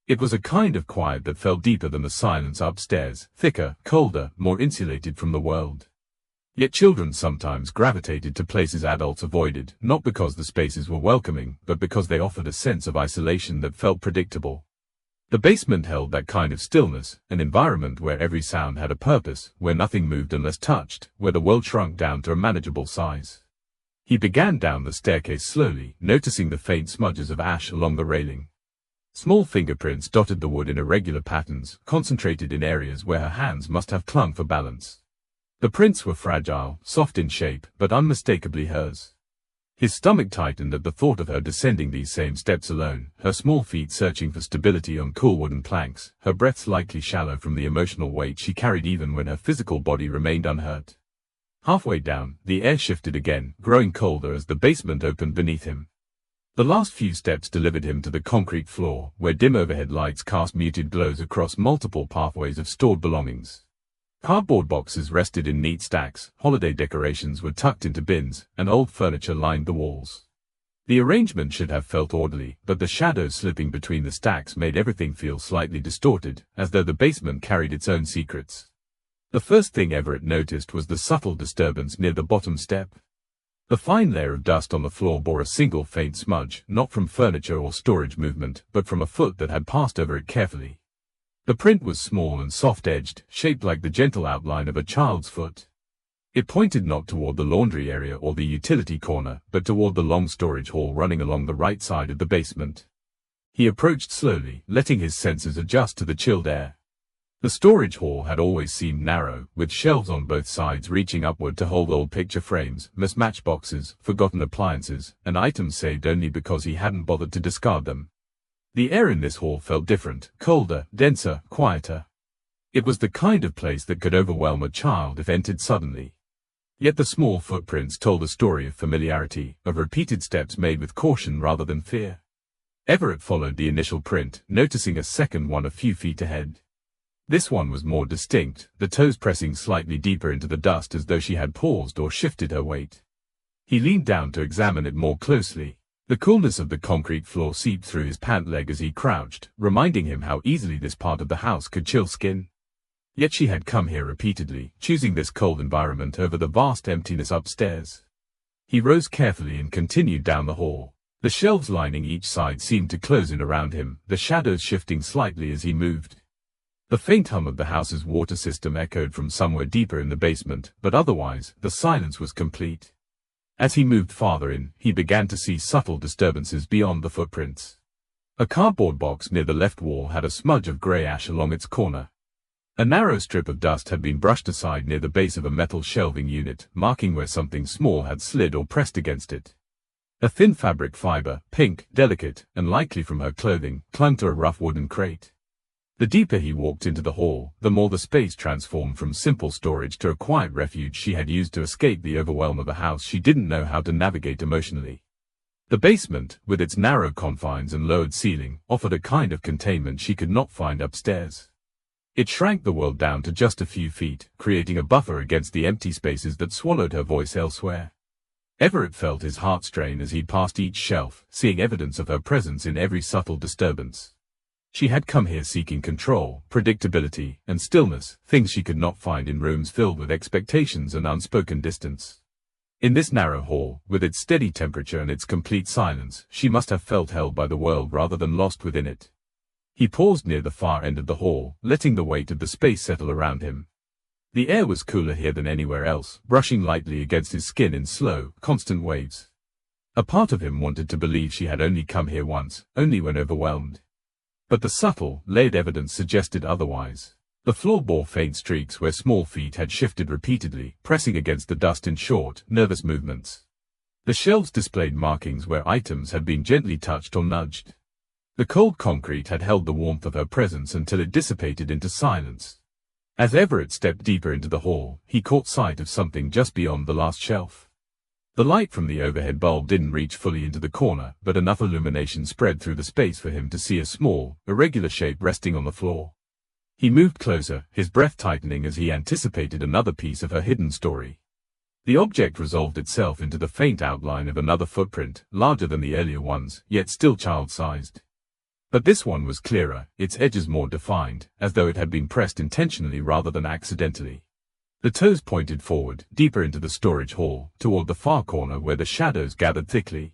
It was a kind of quiet that felt deeper than the silence upstairs, thicker, colder, more insulated from the world. Yet children sometimes gravitated to places adults avoided, not because the spaces were welcoming, but because they offered a sense of isolation that felt predictable. The basement held that kind of stillness, an environment where every sound had a purpose, where nothing moved unless touched, where the world shrunk down to a manageable size. He began down the staircase slowly, noticing the faint smudges of ash along the railing. Small fingerprints dotted the wood in irregular patterns, concentrated in areas where her hands must have clung for balance. The prints were fragile, soft in shape, but unmistakably hers. His stomach tightened at the thought of her descending these same steps alone, her small feet searching for stability on cool wooden planks, her breath slightly shallow from the emotional weight she carried even when her physical body remained unhurt. Halfway down, the air shifted again, growing colder as the basement opened beneath him. The last few steps delivered him to the concrete floor, where dim overhead lights cast muted glows across multiple pathways of stored belongings. Cardboard boxes rested in neat stacks, holiday decorations were tucked into bins, and old furniture lined the walls. The arrangement should have felt orderly, but the shadows slipping between the stacks made everything feel slightly distorted, as though the basement carried its own secrets. The first thing Everett noticed was the subtle disturbance near the bottom step. The fine layer of dust on the floor bore a single faint smudge, not from furniture or storage movement, but from a foot that had passed over it carefully. The print was small and soft-edged, shaped like the gentle outline of a child's foot. It pointed not toward the laundry area or the utility corner, but toward the long storage hall running along the right side of the basement. He approached slowly, letting his senses adjust to the chilled air. The storage hall had always seemed narrow, with shelves on both sides reaching upward to hold old picture frames, mismatched boxes, forgotten appliances, and items saved only because he hadn't bothered to discard them. The air in this hall felt different, colder, denser, quieter. It was the kind of place that could overwhelm a child if entered suddenly. Yet the small footprints told a story of familiarity, of repeated steps made with caution rather than fear. Everett followed the initial print, noticing a second one a few feet ahead. This one was more distinct, the toes pressing slightly deeper into the dust as though she had paused or shifted her weight. He leaned down to examine it more closely. The coolness of the concrete floor seeped through his pant leg as he crouched, reminding him how easily this part of the house could chill skin. Yet she had come here repeatedly, choosing this cold environment over the vast emptiness upstairs. He rose carefully and continued down the hall. The shelves lining each side seemed to close in around him, the shadows shifting slightly as he moved. The faint hum of the house's water system echoed from somewhere deeper in the basement, but otherwise, the silence was complete. As he moved farther in, he began to see subtle disturbances beyond the footprints. A cardboard box near the left wall had a smudge of grey ash along its corner. A narrow strip of dust had been brushed aside near the base of a metal shelving unit, marking where something small had slid or pressed against it. A thin fabric fiber, pink, delicate, and likely from her clothing, clung to a rough wooden crate. The deeper he walked into the hall, the more the space transformed from simple storage to a quiet refuge she had used to escape the overwhelm of a house she didn't know how to navigate emotionally. The basement, with its narrow confines and lowered ceiling, offered a kind of containment she could not find upstairs. It shrank the world down to just a few feet, creating a buffer against the empty spaces that swallowed her voice elsewhere. Everett felt his heart strain as he passed each shelf, seeing evidence of her presence in every subtle disturbance. She had come here seeking control, predictability, and stillness, things she could not find in rooms filled with expectations and unspoken distance. In this narrow hall, with its steady temperature and its complete silence, she must have felt held by the world rather than lost within it. He paused near the far end of the hall, letting the weight of the space settle around him. The air was cooler here than anywhere else, brushing lightly against his skin in slow, constant waves. A part of him wanted to believe she had only come here once, only when overwhelmed. But the subtle, layered evidence suggested otherwise. The floor bore faint streaks where small feet had shifted repeatedly, pressing against the dust in short, nervous movements. The shelves displayed markings where items had been gently touched or nudged. The cold concrete had held the warmth of her presence until it dissipated into silence. As Everett stepped deeper into the hall, he caught sight of something just beyond the last shelf. The light from the overhead bulb didn't reach fully into the corner, but enough illumination spread through the space for him to see a small, irregular shape resting on the floor. He moved closer, his breath tightening as he anticipated another piece of her hidden story. The object resolved itself into the faint outline of another footprint, larger than the earlier ones, yet still child-sized. But this one was clearer, its edges more defined, as though it had been pressed intentionally rather than accidentally. The toes pointed forward, deeper into the storage hall, toward the far corner where the shadows gathered thickly.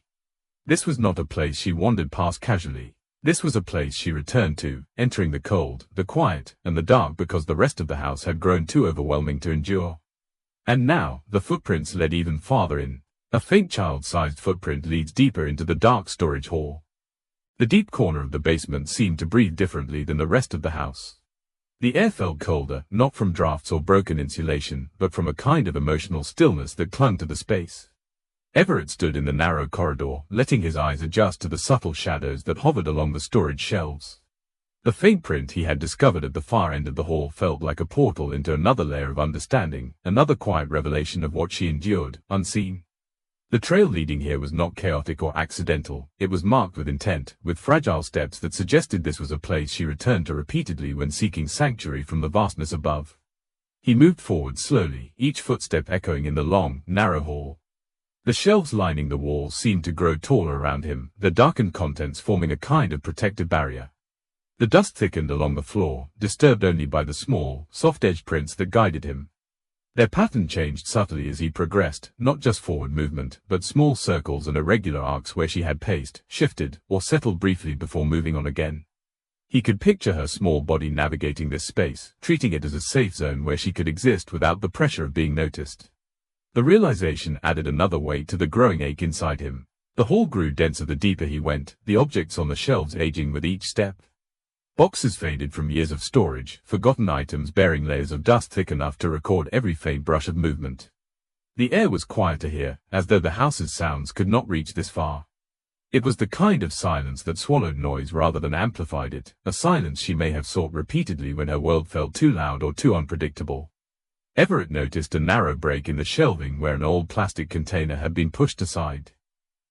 This was not a place she wandered past casually. This was a place she returned to, entering the cold, the quiet, and the dark because the rest of the house had grown too overwhelming to endure. And now, the footprints led even farther in. A faint child-sized footprint leads deeper into the dark storage hall. The deep corner of the basement seemed to breathe differently than the rest of the house. The air felt colder, not from drafts or broken insulation, but from a kind of emotional stillness that clung to the space. Everett stood in the narrow corridor, letting his eyes adjust to the subtle shadows that hovered along the storage shelves. The faint print he had discovered at the far end of the hall felt like a portal into another layer of understanding, another quiet revelation of what she endured, unseen. The trail leading here was not chaotic or accidental, it was marked with intent, with fragile steps that suggested this was a place she returned to repeatedly when seeking sanctuary from the vastness above. He moved forward slowly, each footstep echoing in the long, narrow hall. The shelves lining the walls seemed to grow taller around him, their darkened contents forming a kind of protective barrier. The dust thickened along the floor, disturbed only by the small, soft-edged prints that guided him. Their pattern changed subtly as he progressed, not just forward movement, but small circles and irregular arcs where she had paced, shifted, or settled briefly before moving on again. He could picture her small body navigating this space, treating it as a safe zone where she could exist without the pressure of being noticed. The realization added another weight to the growing ache inside him. The hall grew denser the deeper he went, the objects on the shelves aging with each step. Boxes faded from years of storage, forgotten items bearing layers of dust thick enough to record every faint brush of movement. The air was quieter here, as though the house's sounds could not reach this far. It was the kind of silence that swallowed noise rather than amplified it, a silence she may have sought repeatedly when her world felt too loud or too unpredictable. Everett noticed a narrow break in the shelving where an old plastic container had been pushed aside.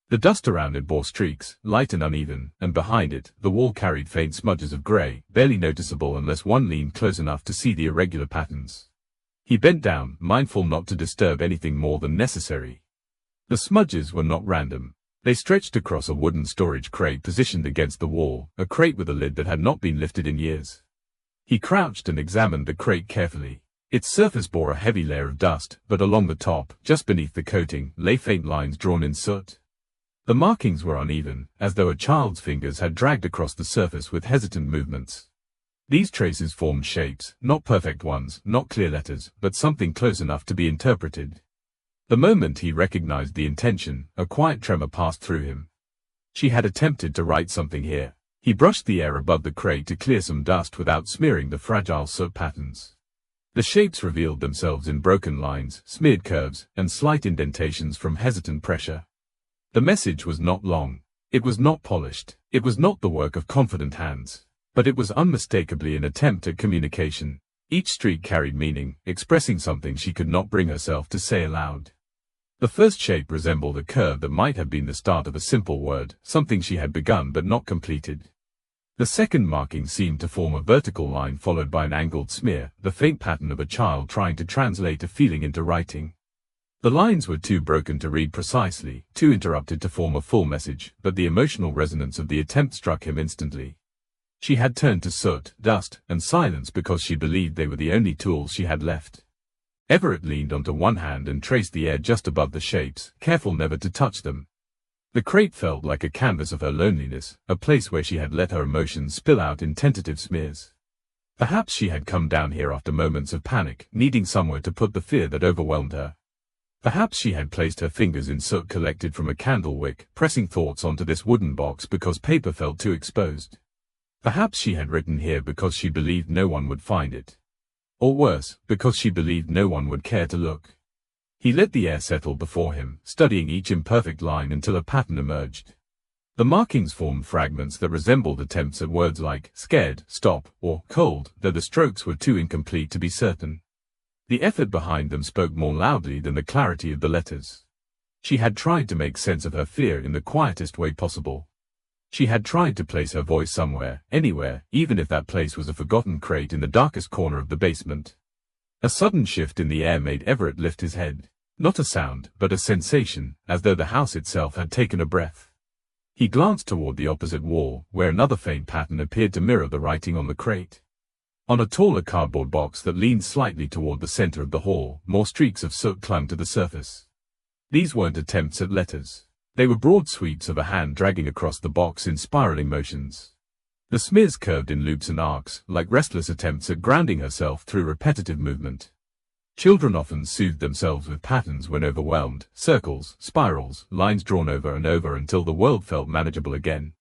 The dust around it bore streaks, light and uneven, and behind it, the wall carried faint smudges of grey, barely noticeable unless one leaned close enough to see the irregular patterns. He bent down, mindful not to disturb anything more than necessary. The smudges were not random. They stretched across a wooden storage crate positioned against the wall, a crate with a lid that had not been lifted in years. He crouched and examined the crate carefully. Its surface bore a heavy layer of dust, but along the top, just beneath the coating, lay faint lines drawn in soot. The markings were uneven, as though a child's fingers had dragged across the surface with hesitant movements. These traces formed shapes, not perfect ones, not clear letters, but something close enough to be interpreted. The moment he recognized the intention, a quiet tremor passed through him. She had attempted to write something here. He brushed the air above the crate to clear some dust without smearing the fragile soot patterns. The shapes revealed themselves in broken lines, smeared curves, and slight indentations from hesitant pressure. The message was not long. It was not polished. It was not the work of confident hands. But it was unmistakably an attempt at communication. Each streak carried meaning, expressing something she could not bring herself to say aloud. The first shape resembled a curve that might have been the start of a simple word, something she had begun but not completed. The second marking seemed to form a vertical line followed by an angled smear, the faint pattern of a child trying to translate a feeling into writing. The lines were too broken to read precisely, too interrupted to form a full message, but the emotional resonance of the attempt struck him instantly. She had turned to soot, dust, and silence because she believed they were the only tools she had left. Everett leaned onto one hand and traced the air just above the shapes, careful never to touch them. The crate felt like a canvas of her loneliness, a place where she had let her emotions spill out in tentative smears. Perhaps she had come down here after moments of panic, needing somewhere to put the fear that overwhelmed her. Perhaps she had placed her fingers in soot collected from a candle wick, pressing thoughts onto this wooden box because paper felt too exposed. Perhaps she had written here because she believed no one would find it. Or worse, because she believed no one would care to look. He let the air settle before him, studying each imperfect line until a pattern emerged. The markings formed fragments that resembled attempts at words like scared, stop, or cold, though the strokes were too incomplete to be certain. The effort behind them spoke more loudly than the clarity of the letters. She had tried to make sense of her fear in the quietest way possible. She had tried to place her voice somewhere, anywhere, even if that place was a forgotten crate in the darkest corner of the basement. A sudden shift in the air made Everett lift his head. Not a sound, but a sensation, as though the house itself had taken a breath. He glanced toward the opposite wall, where another faint pattern appeared to mirror the writing on the crate. On a taller cardboard box that leaned slightly toward the center of the hall, more streaks of soot clung to the surface. These weren't attempts at letters. They were broad sweeps of a hand dragging across the box in spiraling motions. The smears curved in loops and arcs, like restless attempts at grounding herself through repetitive movement. Children often soothed themselves with patterns when overwhelmed, circles, spirals, lines drawn over and over until the world felt manageable again.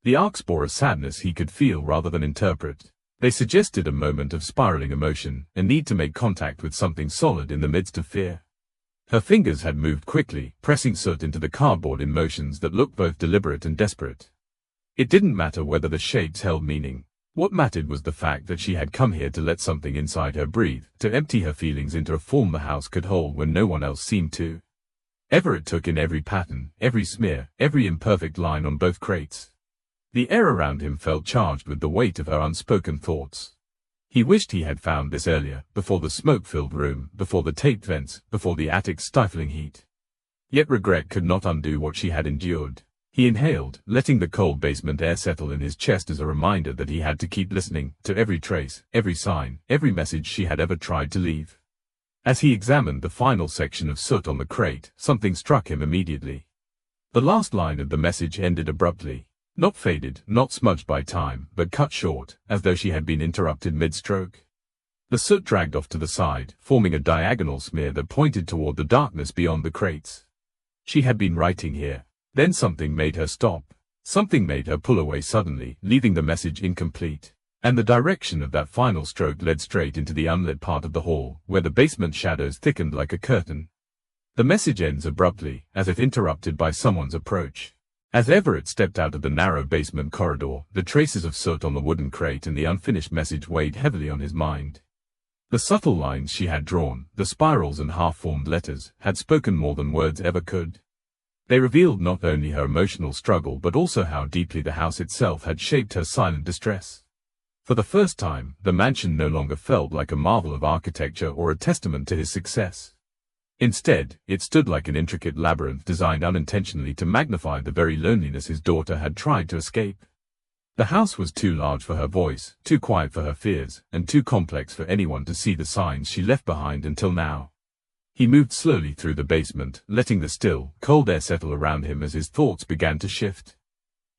The arcs bore a sadness he could feel rather than interpret. They suggested a moment of spiraling emotion, a need to make contact with something solid in the midst of fear. Her fingers had moved quickly, pressing soot into the cardboard in motions that looked both deliberate and desperate. It didn't matter whether the shapes held meaning. What mattered was the fact that she had come here to let something inside her breathe, to empty her feelings into a form the house could hold when no one else seemed to. Everett took in every pattern, every smear, every imperfect line on both crates. The air around him felt charged with the weight of her unspoken thoughts. He wished he had found this earlier, before the smoke-filled room, before the taped vents, before the attic's stifling heat. Yet regret could not undo what she had endured. He inhaled, letting the cold basement air settle in his chest as a reminder that he had to keep listening, to every trace, every sign, every message she had ever tried to leave. As he examined the final section of soot on the crate, something struck him immediately. The last line of the message ended abruptly. Not faded, not smudged by time, but cut short, as though she had been interrupted mid-stroke. The soot dragged off to the side, forming a diagonal smear that pointed toward the darkness beyond the crates. She had been writing here. Then something made her stop. Something made her pull away suddenly, leaving the message incomplete. And the direction of that final stroke led straight into the unlit part of the hall, where the basement shadows thickened like a curtain. The message ends abruptly, as if interrupted by someone's approach. As Everett stepped out of the narrow basement corridor, the traces of soot on the wooden crate and the unfinished message weighed heavily on his mind. The subtle lines she had drawn, the spirals and half-formed letters, had spoken more than words ever could. They revealed not only her emotional struggle but also how deeply the house itself had shaped her silent distress. For the first time, the mansion no longer felt like a marvel of architecture or a testament to his success. Instead, it stood like an intricate labyrinth designed unintentionally to magnify the very loneliness his daughter had tried to escape. The house was too large for her voice, too quiet for her fears, and too complex for anyone to see the signs she left behind until now. He moved slowly through the basement, letting the still, cold air settle around him as his thoughts began to shift.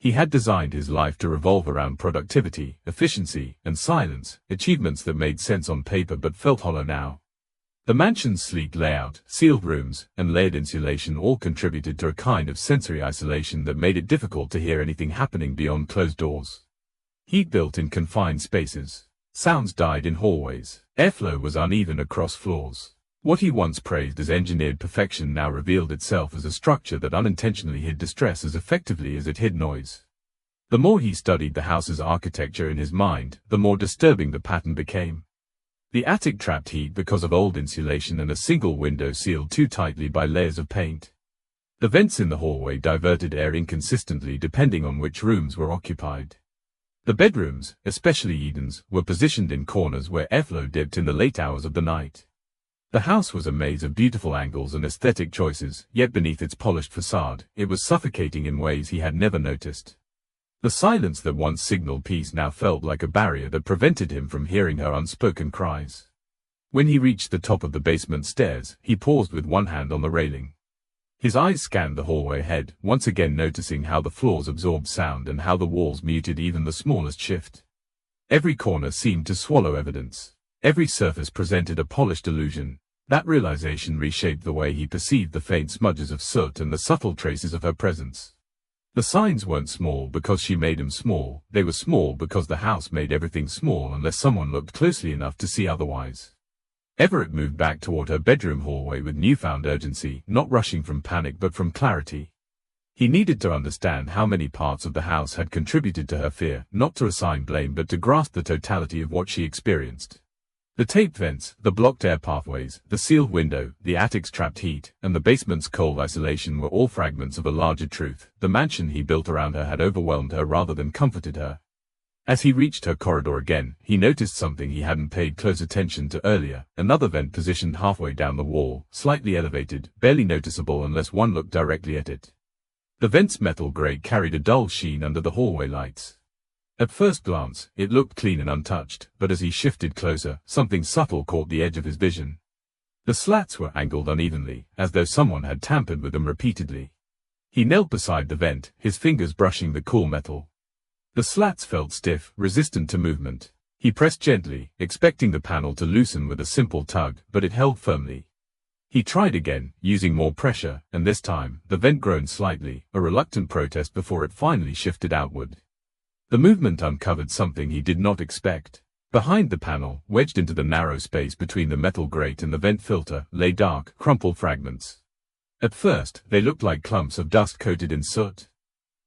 He had designed his life to revolve around productivity, efficiency, and silence, achievements that made sense on paper but felt hollow now. The mansion's sleek layout, sealed rooms, and layered insulation all contributed to a kind of sensory isolation that made it difficult to hear anything happening beyond closed doors. Heat built in confined spaces. Sounds died in hallways. Airflow was uneven across floors. What he once praised as engineered perfection now revealed itself as a structure that unintentionally hid distress as effectively as it hid noise. The more he studied the house's architecture in his mind, the more disturbing the pattern became. The attic trapped heat because of old insulation and a single window sealed too tightly by layers of paint. The vents in the hallway diverted air inconsistently depending on which rooms were occupied. The bedrooms, especially Eden's, were positioned in corners where airflow dipped in the late hours of the night. The house was a maze of beautiful angles and aesthetic choices, yet beneath its polished facade, it was suffocating in ways he had never noticed. The silence that once signaled peace now felt like a barrier that prevented him from hearing her unspoken cries. When he reached the top of the basement stairs, he paused with one hand on the railing. His eyes scanned the hallway ahead, once again noticing how the floors absorbed sound and how the walls muted even the smallest shift. Every corner seemed to swallow evidence. Every surface presented a polished illusion. That realization reshaped the way he perceived the faint smudges of soot and the subtle traces of her presence. The signs weren't small because she made them small, they were small because the house made everything small unless someone looked closely enough to see otherwise. Everett moved back toward her bedroom hallway with newfound urgency, not rushing from panic but from clarity. He needed to understand how many parts of the house had contributed to her fear, not to assign blame but to grasp the totality of what she experienced. The taped vents, the blocked air pathways, the sealed window, the attic's trapped heat, and the basement's cold isolation were all fragments of a larger truth. The mansion he built around her had overwhelmed her rather than comforted her. As he reached her corridor again, he noticed something he hadn't paid close attention to earlier, another vent positioned halfway down the wall, slightly elevated, barely noticeable unless one looked directly at it. The vent's metal grate carried a dull sheen under the hallway lights. At first glance, it looked clean and untouched, but as he shifted closer, something subtle caught the edge of his vision. The slats were angled unevenly, as though someone had tampered with them repeatedly. He knelt beside the vent, his fingers brushing the cool metal. The slats felt stiff, resistant to movement. He pressed gently, expecting the panel to loosen with a simple tug, but it held firmly. He tried again, using more pressure, and this time, the vent groaned slightly, a reluctant protest before it finally shifted outward. The movement uncovered something he did not expect. Behind the panel, wedged into the narrow space between the metal grate and the vent filter, lay dark, crumpled fragments. At first, they looked like clumps of dust coated in soot.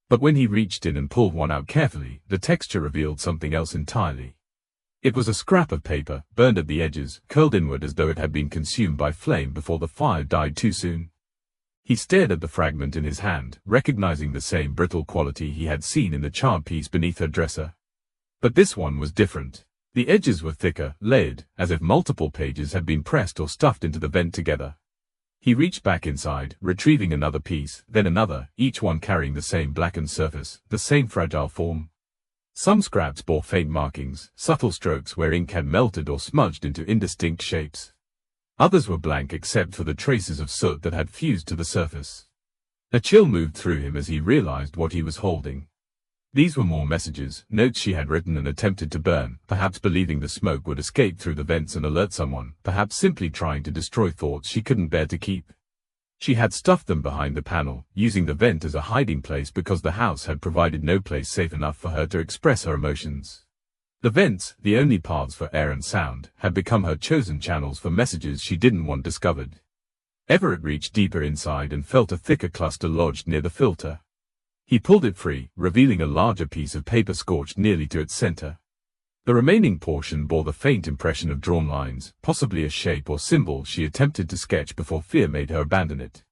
But when he reached in and pulled one out carefully, the texture revealed something else entirely. It was a scrap of paper, burned at the edges, curled inward as though it had been consumed by flame before the fire died too soon. He stared at the fragment in his hand, recognizing the same brittle quality he had seen in the charred piece beneath her dresser. But this one was different. The edges were thicker, layered, as if multiple pages had been pressed or stuffed into the vent together. He reached back inside, retrieving another piece, then another, each one carrying the same blackened surface, the same fragile form. Some scraps bore faint markings, subtle strokes where ink had melted or smudged into indistinct shapes. Others were blank except for the traces of soot that had fused to the surface. A chill moved through him as he realized what he was holding. These were more messages, notes she had written and attempted to burn, perhaps believing the smoke would escape through the vents and alert someone, perhaps simply trying to destroy thoughts she couldn't bear to keep. She had stuffed them behind the panel, using the vent as a hiding place because the house had provided no place safe enough for her to express her emotions. The vents, the only paths for air and sound, had become her chosen channels for messages she didn't want discovered. Everett reached deeper inside and felt a thicker cluster lodged near the filter. He pulled it free, revealing a larger piece of paper scorched nearly to its center. The remaining portion bore the faint impression of drawn lines, possibly a shape or symbol she attempted to sketch before fear made her abandon it.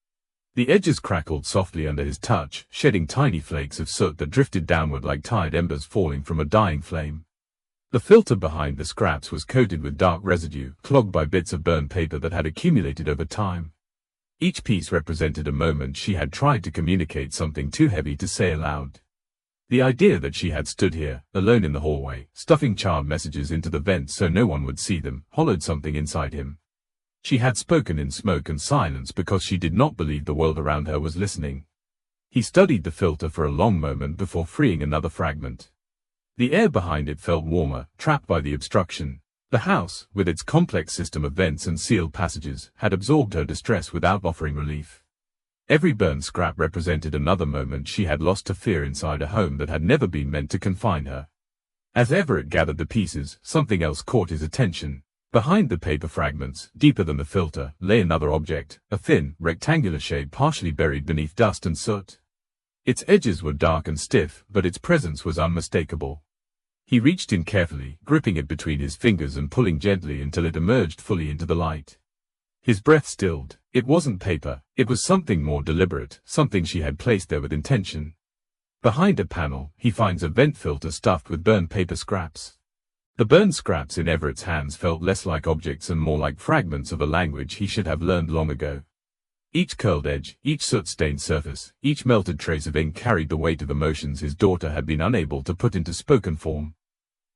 The edges crackled softly under his touch, shedding tiny flakes of soot that drifted downward like tired embers falling from a dying flame. The filter behind the scraps was coated with dark residue, clogged by bits of burned paper that had accumulated over time. Each piece represented a moment she had tried to communicate something too heavy to say aloud. The idea that she had stood here, alone in the hallway, stuffing child messages into the vents so no one would see them, hollowed something inside him. She had spoken in smoke and silence because she did not believe the world around her was listening. He studied the filter for a long moment before freeing another fragment. The air behind it felt warmer, trapped by the obstruction. The house, with its complex system of vents and sealed passages, had absorbed her distress without offering relief. Every burned scrap represented another moment she had lost to fear inside a home that had never been meant to confine her. As Everett gathered the pieces, something else caught his attention. Behind the paper fragments, deeper than the filter, lay another object, a thin, rectangular shape partially buried beneath dust and soot. Its edges were dark and stiff, but its presence was unmistakable. He reached in carefully, gripping it between his fingers and pulling gently until it emerged fully into the light. His breath stilled. It wasn't paper, it was something more deliberate, something she had placed there with intention. Behind a panel, he finds a vent filter stuffed with burned paper scraps. The burned scraps in Everett's hands felt less like objects and more like fragments of a language he should have learned long ago. Each curled edge, each soot-stained surface, each melted trace of ink carried the weight of emotions his daughter had been unable to put into spoken form.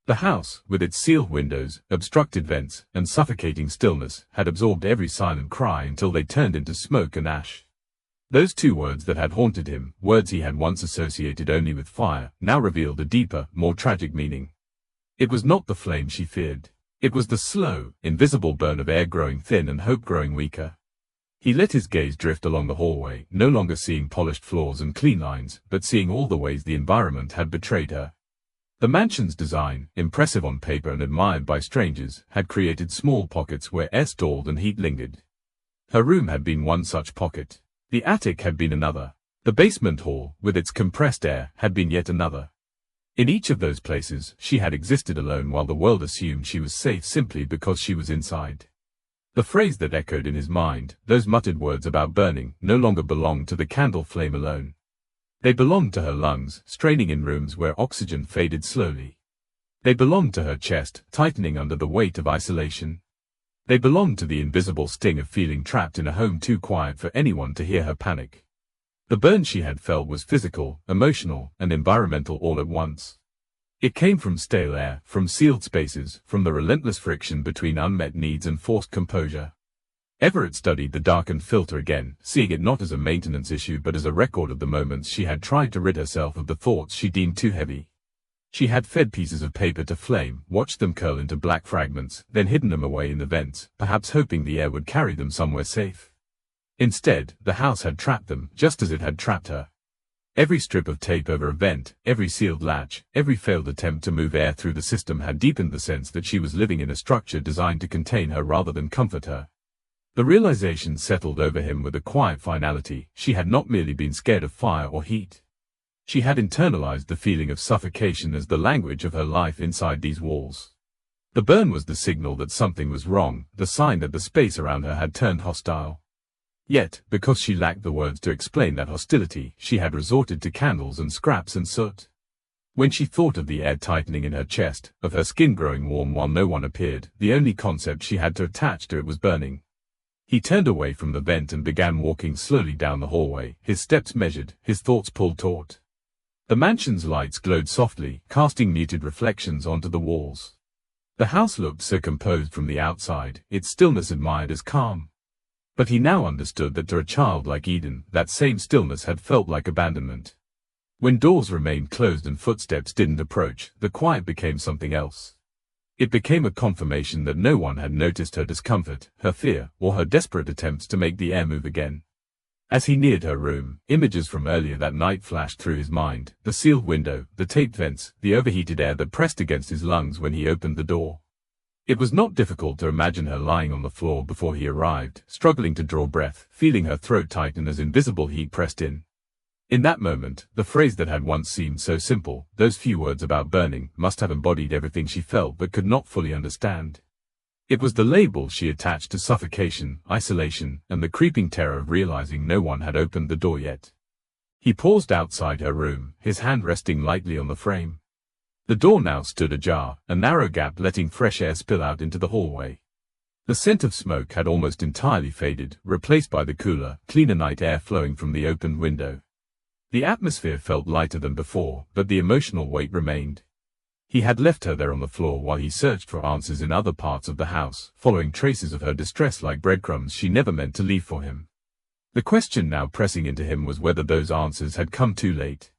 The house, with its sealed windows, obstructed vents, and suffocating stillness, had absorbed every silent cry until they turned into smoke and ash. Those two words that had haunted him, words he had once associated only with fire, now revealed a deeper, more tragic meaning. It was not the flame she feared. It was the slow, invisible burn of air growing thin and hope growing weaker. He let his gaze drift along the hallway, no longer seeing polished floors and clean lines, but seeing all the ways the environment had betrayed her. The mansion's design, impressive on paper and admired by strangers, had created small pockets where air stalled and heat lingered. Her room had been one such pocket. The attic had been another. The basement hall, with its compressed air, had been yet another. In each of those places, she had existed alone while the world assumed she was safe simply because she was inside. The phrase that echoed in his mind, those muttered words about burning, no longer belonged to the candle flame alone. They belonged to her lungs, straining in rooms where oxygen faded slowly. They belonged to her chest, tightening under the weight of isolation. They belonged to the invisible sting of feeling trapped in a home too quiet for anyone to hear her panic. The burn she had felt was physical, emotional, and environmental all at once. It came from stale air, from sealed spaces, from the relentless friction between unmet needs and forced composure. Everett studied the darkened filter again, seeing it not as a maintenance issue but as a record of the moments she had tried to rid herself of the thoughts she deemed too heavy. She had fed pieces of paper to flame, watched them curl into black fragments, then hidden them away in the vents, perhaps hoping the air would carry them somewhere safe. Instead, the house had trapped them, just as it had trapped her. Every strip of tape over a vent, every sealed latch, every failed attempt to move air through the system had deepened the sense that she was living in a structure designed to contain her rather than comfort her. The realization settled over him with a quiet finality. She had not merely been scared of fire or heat. She had internalized the feeling of suffocation as the language of her life inside these walls. The burn was the signal that something was wrong, the sign that the space around her had turned hostile. Yet, because she lacked the words to explain that hostility, she had resorted to candles and scraps and soot. When she thought of the air tightening in her chest, of her skin growing warm while no one appeared, the only concept she had to attach to it was burning. He turned away from the vent and began walking slowly down the hallway, his steps measured, his thoughts pulled taut. The mansion's lights glowed softly, casting muted reflections onto the walls. The house looked so composed from the outside, its stillness admired as calm. But he now understood that to a child like Eden, that same stillness had felt like abandonment. When doors remained closed and footsteps didn't approach, the quiet became something else. It became a confirmation that no one had noticed her discomfort, her fear, or her desperate attempts to make the air move again. As he neared her room, images from earlier that night flashed through his mind, the sealed window, the taped vents, the overheated air that pressed against his lungs when he opened the door. It was not difficult to imagine her lying on the floor before he arrived, struggling to draw breath, feeling her throat tighten as invisible heat pressed in. In that moment, the phrase that had once seemed so simple, those few words about burning, must have embodied everything she felt but could not fully understand. It was the label she attached to suffocation, isolation, and the creeping terror of realizing no one had opened the door yet. He paused outside her room, his hand resting lightly on the frame. The door now stood ajar, a narrow gap letting fresh air spill out into the hallway. The scent of smoke had almost entirely faded, replaced by the cooler, cleaner night air flowing from the open window. The atmosphere felt lighter than before, but the emotional weight remained. He had left her there on the floor while he searched for answers in other parts of the house, following traces of her distress like breadcrumbs she never meant to leave for him. The question now pressing into him was whether those answers had come too late.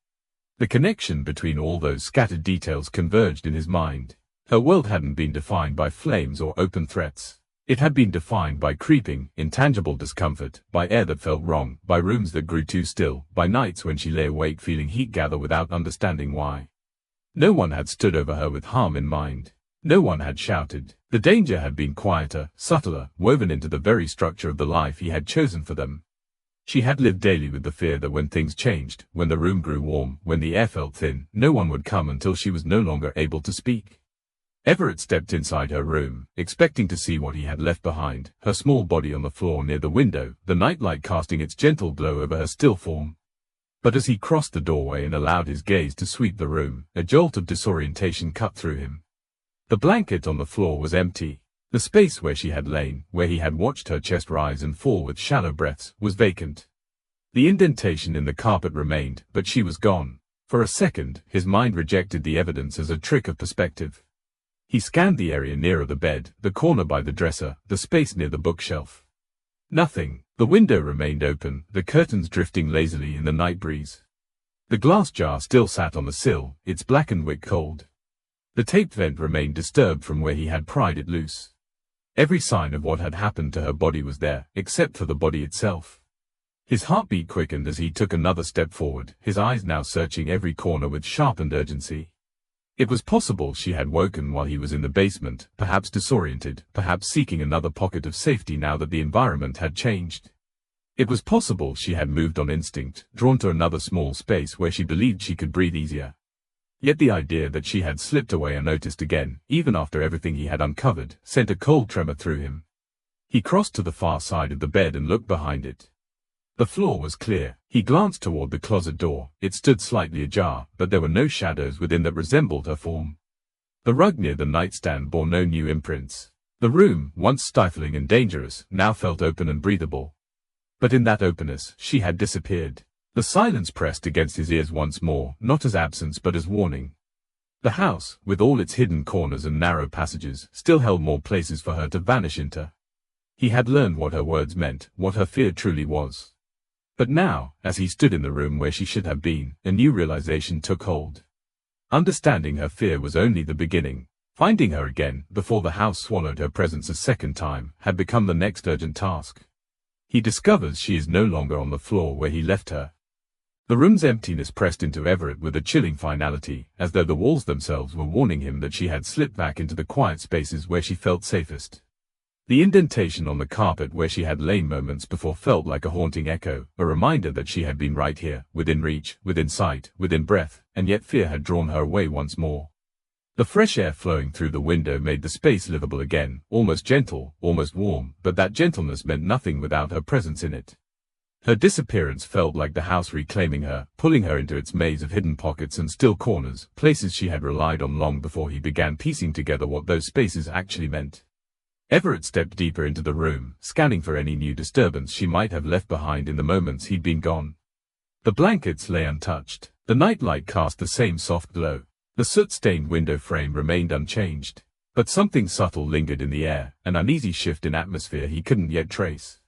The connection between all those scattered details converged in his mind. Her world hadn't been defined by flames or open threats. It had been defined by creeping, intangible discomfort, by air that felt wrong, by rooms that grew too still, by nights when she lay awake feeling heat gather without understanding why. No one had stood over her with harm in mind. No one had shouted. The danger had been quieter, subtler, woven into the very structure of the life he had chosen for them. She had lived daily with the fear that when things changed, when the room grew warm, when the air felt thin, no one would come until she was no longer able to speak. Everett stepped inside her room, expecting to see what he had left behind, her small body on the floor near the window, the nightlight casting its gentle glow over her still form. But as he crossed the doorway and allowed his gaze to sweep the room, a jolt of disorientation cut through him. The blanket on the floor was empty. The space where she had lain, where he had watched her chest rise and fall with shallow breaths, was vacant. The indentation in the carpet remained, but she was gone. For a second, his mind rejected the evidence as a trick of perspective. He scanned the area nearer the bed, the corner by the dresser, the space near the bookshelf. Nothing. The window remained open, the curtains drifting lazily in the night breeze. The glass jar still sat on the sill, its blackened wick cold. The taped vent remained disturbed from where he had pried it loose. Every sign of what had happened to her body was there, except for the body itself. His heartbeat quickened as he took another step forward, his eyes now searching every corner with sharpened urgency. It was possible she had woken while he was in the basement, perhaps disoriented, perhaps seeking another pocket of safety now that the environment had changed. It was possible she had moved on instinct, drawn to another small space where she believed she could breathe easier. Yet the idea that she had slipped away unnoticed again, even after everything he had uncovered, sent a cold tremor through him. He crossed to the far side of the bed and looked behind it. The floor was clear. He glanced toward the closet door. It stood slightly ajar, but there were no shadows within that resembled her form. The rug near the nightstand bore no new imprints. The room, once stifling and dangerous, now felt open and breathable. But in that openness, she had disappeared. The silence pressed against his ears once more, not as absence but as warning. The house, with all its hidden corners and narrow passages, still held more places for her to vanish into. He had learned what her words meant, what her fear truly was. But now, as he stood in the room where she should have been, a new realization took hold. Understanding her fear was only the beginning. Finding her again, before the house swallowed her presence a second time, had become the next urgent task. He discovers she is no longer on the floor where he left her. The room's emptiness pressed into Everett with a chilling finality, as though the walls themselves were warning him that she had slipped back into the quiet spaces where she felt safest. The indentation on the carpet where she had lain moments before felt like a haunting echo, a reminder that she had been right here, within reach, within sight, within breath, and yet fear had drawn her away once more. The fresh air flowing through the window made the space livable again, almost gentle, almost warm, but that gentleness meant nothing without her presence in it. Her disappearance felt like the house reclaiming her, pulling her into its maze of hidden pockets and still corners, places she had relied on long before he began piecing together what those spaces actually meant. Everett stepped deeper into the room, scanning for any new disturbance she might have left behind in the moments he'd been gone. The blankets lay untouched. The nightlight cast the same soft glow. The soot-stained window frame remained unchanged. But something subtle lingered in the air, an uneasy shift in atmosphere he couldn't yet trace.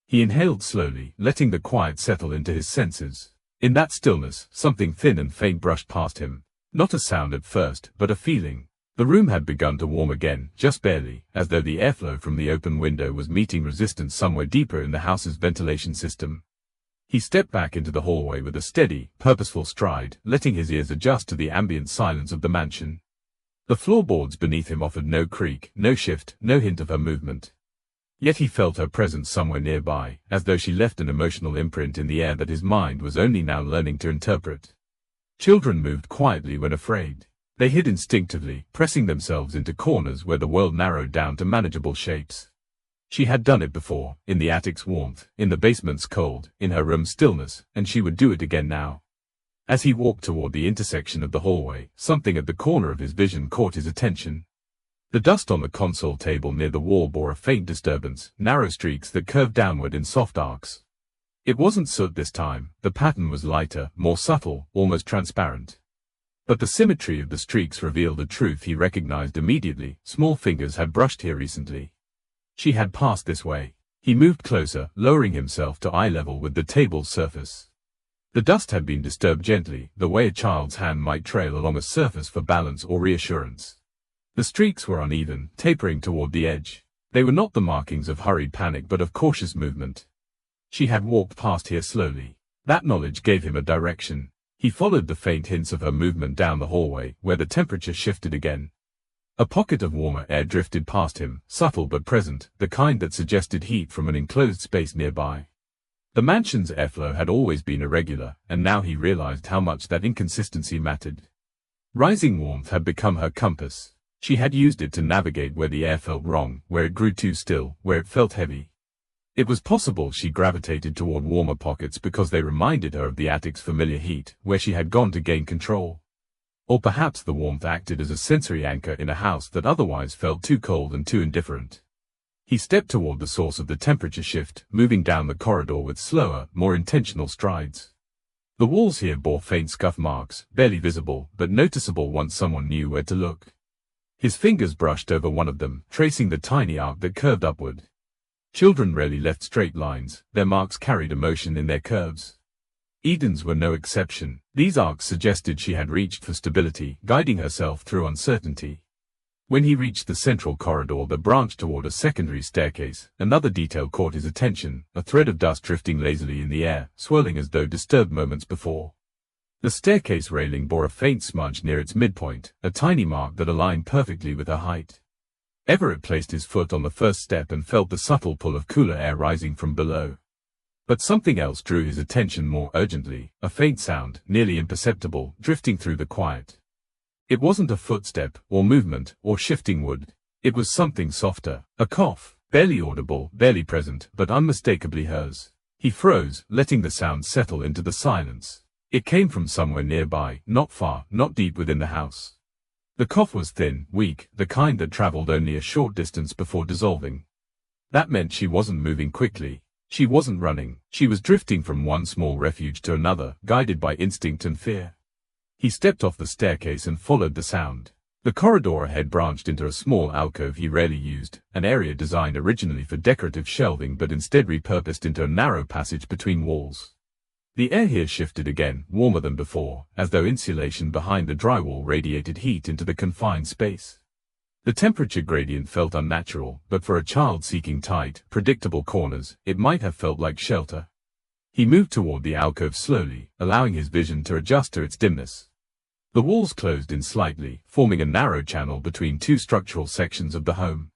He inhaled slowly, letting the quiet settle into his senses. In that stillness, something thin and faint brushed past him. Not a sound at first, but a feeling. The room had begun to warm again, just barely, as though the airflow from the open window was meeting resistance somewhere deeper in the house's ventilation system. He stepped back into the hallway with a steady, purposeful stride, letting his ears adjust to the ambient silence of the mansion. The floorboards beneath him offered no creak, no shift, no hint of her movement. Yet he felt her presence somewhere nearby, as though she left an emotional imprint in the air that his mind was only now learning to interpret. Children moved quietly when afraid. They hid instinctively, pressing themselves into corners where the world narrowed down to manageable shapes. She had done it before, in the attic's warmth, in the basement's cold, in her room's stillness, and she would do it again now. As he walked toward the intersection of the hallway, something at the corner of his vision caught his attention. The dust on the console table near the wall bore a faint disturbance, narrow streaks that curved downward in soft arcs. It wasn't soot this time. The pattern was lighter, more subtle, almost transparent. But the symmetry of the streaks revealed a truth he recognized immediately. Small fingers had brushed here recently. She had passed this way. He moved closer, lowering himself to eye level with the table's surface. The dust had been disturbed gently, the way a child's hand might trail along a surface for balance or reassurance. The streaks were uneven, tapering toward the edge. They were not the markings of hurried panic but of cautious movement. She had walked past here slowly. That knowledge gave him a direction. He followed the faint hints of her movement down the hallway, where the temperature shifted again. A pocket of warmer air drifted past him, subtle but present, the kind that suggested heat from an enclosed space nearby. The mansion's airflow had always been irregular, and now he realized how much that inconsistency mattered. Rising warmth had become her compass. She had used it to navigate where the air felt wrong, where it grew too still, where it felt heavy. It was possible she gravitated toward warmer pockets because they reminded her of the attic's familiar heat, where she had gone to gain control. Or perhaps the warmth acted as a sensory anchor in a house that otherwise felt too cold and too indifferent. He stepped toward the source of the temperature shift, moving down the corridor with slower, more intentional strides. The walls here bore faint scuff marks, barely visible, but noticeable once someone knew where to look. His fingers brushed over one of them, tracing the tiny arc that curved upward. Children rarely left straight lines. Their marks carried emotion in their curves. Eden's were no exception. These arcs suggested she had reached for stability, guiding herself through uncertainty. When he reached the central corridor that branched toward a secondary staircase, another detail caught his attention, a thread of dust drifting lazily in the air, swirling as though disturbed moments before. The staircase railing bore a faint smudge near its midpoint, a tiny mark that aligned perfectly with her height. Everett placed his foot on the first step and felt the subtle pull of cooler air rising from below. But something else drew his attention more urgently, a faint sound, nearly imperceptible, drifting through the quiet. It wasn't a footstep, or movement, or shifting wood. It was something softer, a cough, barely audible, barely present, but unmistakably hers. He froze, letting the sound settle into the silence. It came from somewhere nearby, not far, not deep within the house. The cough was thin, weak, the kind that traveled only a short distance before dissolving. That meant she wasn't moving quickly. She wasn't running. She was drifting from one small refuge to another, guided by instinct and fear. He stepped off the staircase and followed the sound. The corridor ahead branched into a small alcove he rarely used, an area designed originally for decorative shelving but instead repurposed into a narrow passage between walls. The air here shifted again, warmer than before, as though insulation behind the drywall radiated heat into the confined space. The temperature gradient felt unnatural, but for a child seeking tight, predictable corners, it might have felt like shelter. He moved toward the alcove slowly, allowing his vision to adjust to its dimness. The walls closed in slightly, forming a narrow channel between two structural sections of the home.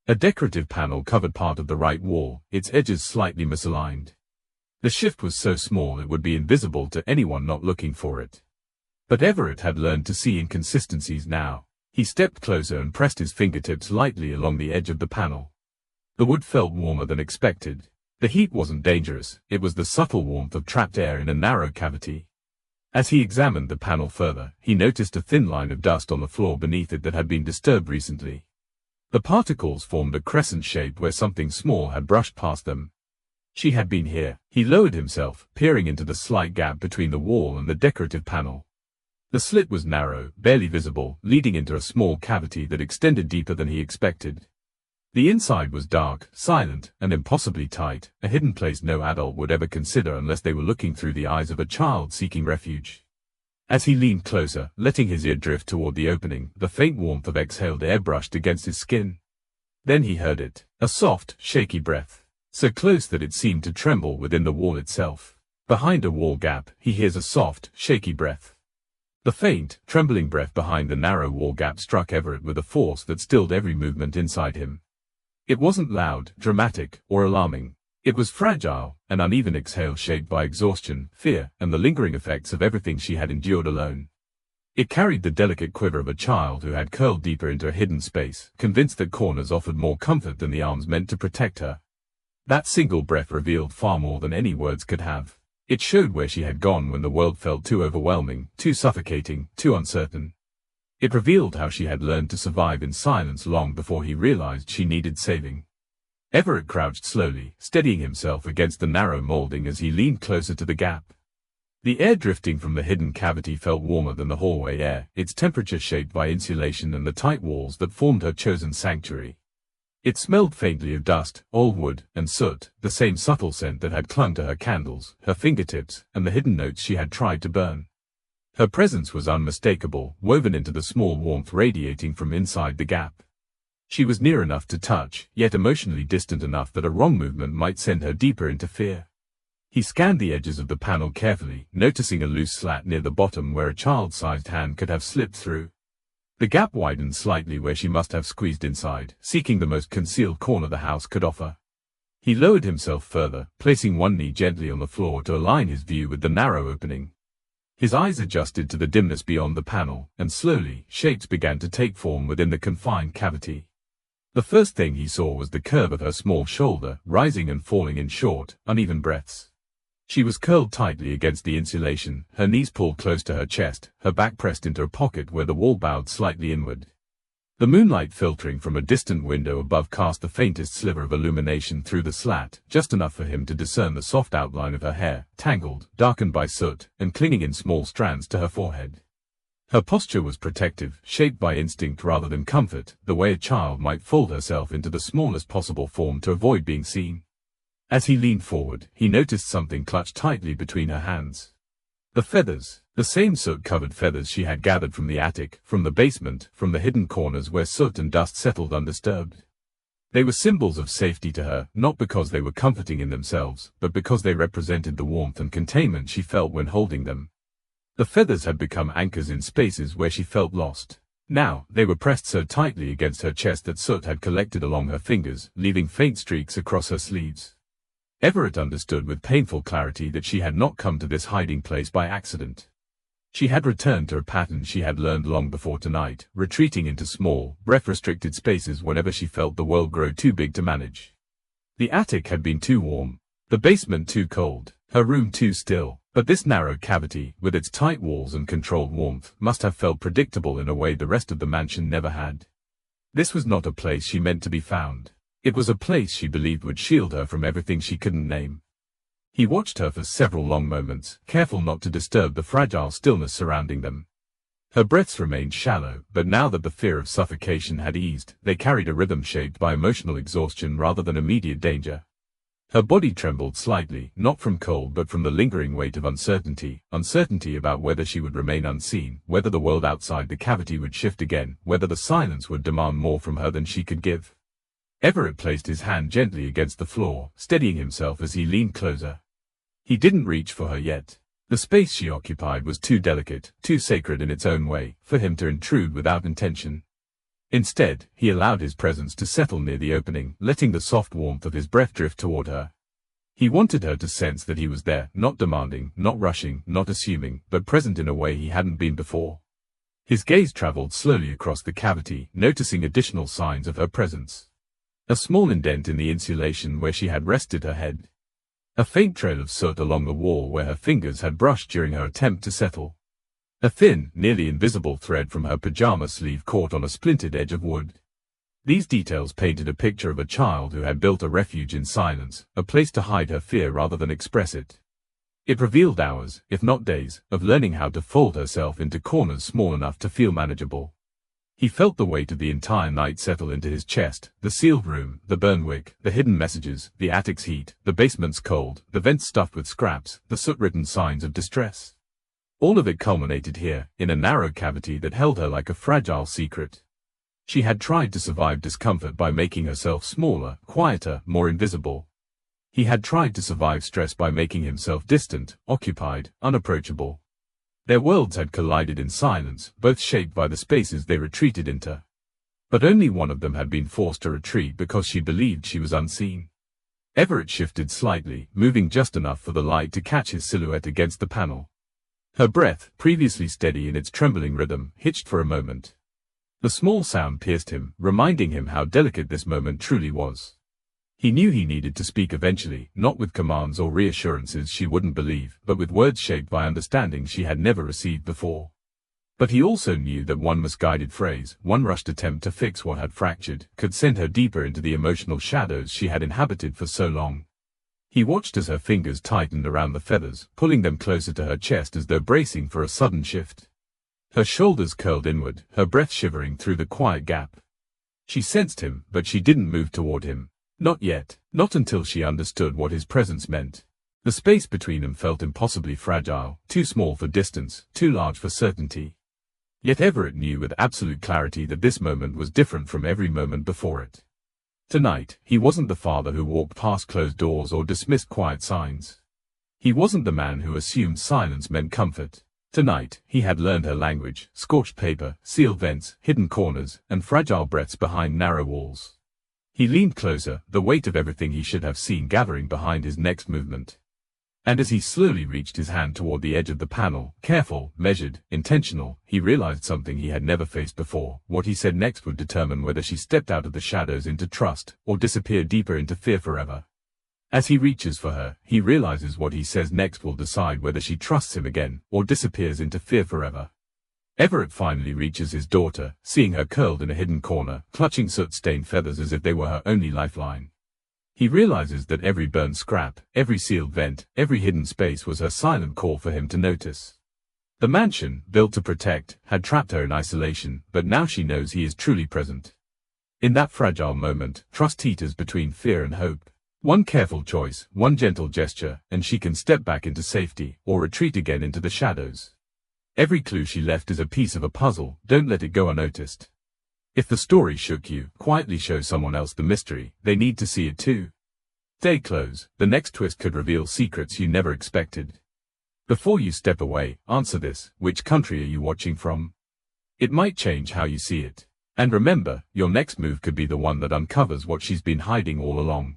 A decorative panel covered part of the right wall, its edges slightly misaligned. The shift was so small it would be invisible to anyone not looking for it. But Everett had learned to see inconsistencies now. He stepped closer and pressed his fingertips lightly along the edge of the panel. The wood felt warmer than expected. The heat wasn't dangerous, it was the subtle warmth of trapped air in a narrow cavity. As he examined the panel further, he noticed a thin line of dust on the floor beneath it that had been disturbed recently. The particles formed a crescent shape where something small had brushed past them. She had been here. He lowered himself, peering into the slight gap between the wall and the decorative panel. The slit was narrow, barely visible, leading into a small cavity that extended deeper than he expected. The inside was dark, silent, and impossibly tight, a hidden place no adult would ever consider unless they were looking through the eyes of a child seeking refuge. As he leaned closer, letting his ear drift toward the opening, the faint warmth of exhaled air brushed against his skin. Then he heard it, a soft, shaky breath. So close that it seemed to tremble within the wall itself. Behind a wall gap, he hears a soft, shaky breath. The faint, trembling breath behind the narrow wall gap struck Everett with a force that stilled every movement inside him. It wasn't loud, dramatic, or alarming. It was fragile, an uneven exhale shaped by exhaustion, fear, and the lingering effects of everything she had endured alone. It carried the delicate quiver of a child who had curled deeper into a hidden space, convinced that corners offered more comfort than the arms meant to protect her. That single breath revealed far more than any words could have. It showed where she had gone when the world felt too overwhelming, too suffocating, too uncertain. It revealed how she had learned to survive in silence long before he realized she needed saving. Everett crouched slowly, steadying himself against the narrow molding as he leaned closer to the gap. The air drifting from the hidden cavity felt warmer than the hallway air, its temperature shaped by insulation and the tight walls that formed her chosen sanctuary. It smelled faintly of dust, old wood, and soot, the same subtle scent that had clung to her candles, her fingertips, and the hidden notes she had tried to burn. Her presence was unmistakable, woven into the small warmth radiating from inside the gap. She was near enough to touch, yet emotionally distant enough that a wrong movement might send her deeper into fear. He scanned the edges of the panel carefully, noticing a loose slat near the bottom where a child-sized hand could have slipped through. The gap widened slightly where she must have squeezed inside, seeking the most concealed corner the house could offer. He lowered himself further, placing one knee gently on the floor to align his view with the narrow opening. His eyes adjusted to the dimness beyond the panel, and slowly, shapes began to take form within the confined cavity. The first thing he saw was the curve of her small shoulder, rising and falling in short, uneven breaths. She was curled tightly against the insulation, her knees pulled close to her chest, her back pressed into a pocket where the wall bowed slightly inward. The moonlight filtering from a distant window above cast the faintest sliver of illumination through the slat, just enough for him to discern the soft outline of her hair, tangled, darkened by soot, and clinging in small strands to her forehead. Her posture was protective, shaped by instinct rather than comfort, the way a child might fold herself into the smallest possible form to avoid being seen. As he leaned forward, he noticed something clutched tightly between her hands. The feathers, the same soot-covered feathers she had gathered from the attic, from the basement, from the hidden corners where soot and dust settled undisturbed. They were symbols of safety to her, not because they were comforting in themselves, but because they represented the warmth and containment she felt when holding them. The feathers had become anchors in spaces where she felt lost. Now, they were pressed so tightly against her chest that soot had collected along her fingers, leaving faint streaks across her sleeves. Everett understood with painful clarity that she had not come to this hiding place by accident. She had returned to a pattern she had learned long before tonight, retreating into small, breath-restricted spaces whenever she felt the world grow too big to manage. The attic had been too warm, the basement too cold, her room too still. But this narrow cavity, with its tight walls and controlled warmth, must have felt predictable in a way the rest of the mansion never had. This was not a place she meant to be found. It was a place she believed would shield her from everything she couldn't name. He watched her for several long moments, careful not to disturb the fragile stillness surrounding them. Her breaths remained shallow, but now that the fear of suffocation had eased, they carried a rhythm shaped by emotional exhaustion rather than immediate danger. Her body trembled slightly, not from cold but from the lingering weight of uncertainty about whether she would remain unseen, whether the world outside the cavity would shift again, whether the silence would demand more from her than she could give. Everett placed his hand gently against the floor, steadying himself as he leaned closer. He didn't reach for her yet. The space she occupied was too delicate, too sacred in its own way, for him to intrude without intention. Instead, he allowed his presence to settle near the opening, letting the soft warmth of his breath drift toward her. He wanted her to sense that he was there, not demanding, not rushing, not assuming, but present in a way he hadn't been before. His gaze traveled slowly across the cavity, noticing additional signs of her presence. A small indent in the insulation where she had rested her head. A faint trail of soot along the wall where her fingers had brushed during her attempt to settle. A thin, nearly invisible thread from her pajama sleeve caught on a splintered edge of wood. These details painted a picture of a child who had built a refuge in silence, a place to hide her fear rather than express it. It revealed hours, if not days, of learning how to fold herself into corners small enough to feel manageable. He felt the weight of the entire night settle into his chest, the sealed room, the burned wick, the hidden messages, the attic's heat, the basement's cold, the vents stuffed with scraps, the soot-ridden signs of distress. All of it culminated here, in a narrow cavity that held her like a fragile secret. She had tried to survive discomfort by making herself smaller, quieter, more invisible. He had tried to survive stress by making himself distant, occupied, unapproachable. Their worlds had collided in silence, both shaped by the spaces they retreated into. But only one of them had been forced to retreat because she believed she was unseen. Everett shifted slightly, moving just enough for the light to catch his silhouette against the panel. Her breath, previously steady in its trembling rhythm, hitched for a moment. The small sound pierced him, reminding him how delicate this moment truly was. He knew he needed to speak eventually, not with commands or reassurances she wouldn't believe, but with words shaped by understanding she had never received before. But he also knew that one misguided phrase, one rushed attempt to fix what had fractured, could send her deeper into the emotional shadows she had inhabited for so long. He watched as her fingers tightened around the feathers, pulling them closer to her chest as though bracing for a sudden shift. Her shoulders curled inward, her breath shivering through the quiet gap. She sensed him, but she didn't move toward him. Not yet, not until she understood what his presence meant. The space between them felt impossibly fragile, too small for distance, too large for certainty. Yet Everett knew with absolute clarity that this moment was different from every moment before it. Tonight, he wasn't the father who walked past closed doors or dismissed quiet signs. He wasn't the man who assumed silence meant comfort. Tonight, he had learned her language: scorched paper, sealed vents, hidden corners, and fragile breaths behind narrow walls. He leaned closer, the weight of everything he should have seen gathering behind his next movement. And as he slowly reached his hand toward the edge of the panel, careful, measured, intentional, he realized something he had never faced before. What he said next would determine whether she stepped out of the shadows into trust, or disappeared deeper into fear forever. As he reaches for her, he realizes what he says next will decide whether she trusts him again, or disappears into fear forever. Everett finally reaches his daughter, seeing her curled in a hidden corner, clutching soot-stained feathers as if they were her only lifeline. He realizes that every burned scrap, every sealed vent, every hidden space was her silent call for him to notice. The mansion, built to protect, had trapped her in isolation, but now she knows he is truly present. In that fragile moment, trust teeters between fear and hope. One careful choice, one gentle gesture, and she can step back into safety, or retreat again into the shadows. Every clue she left is a piece of a puzzle. Don't let it go unnoticed. If the story shook you, quietly show someone else the mystery. They need to see it too. Stay close. The next twist could reveal secrets you never expected. Before you step away, answer this: which country are you watching from? It might change how you see it. And remember, your next move could be the one that uncovers what she's been hiding all along.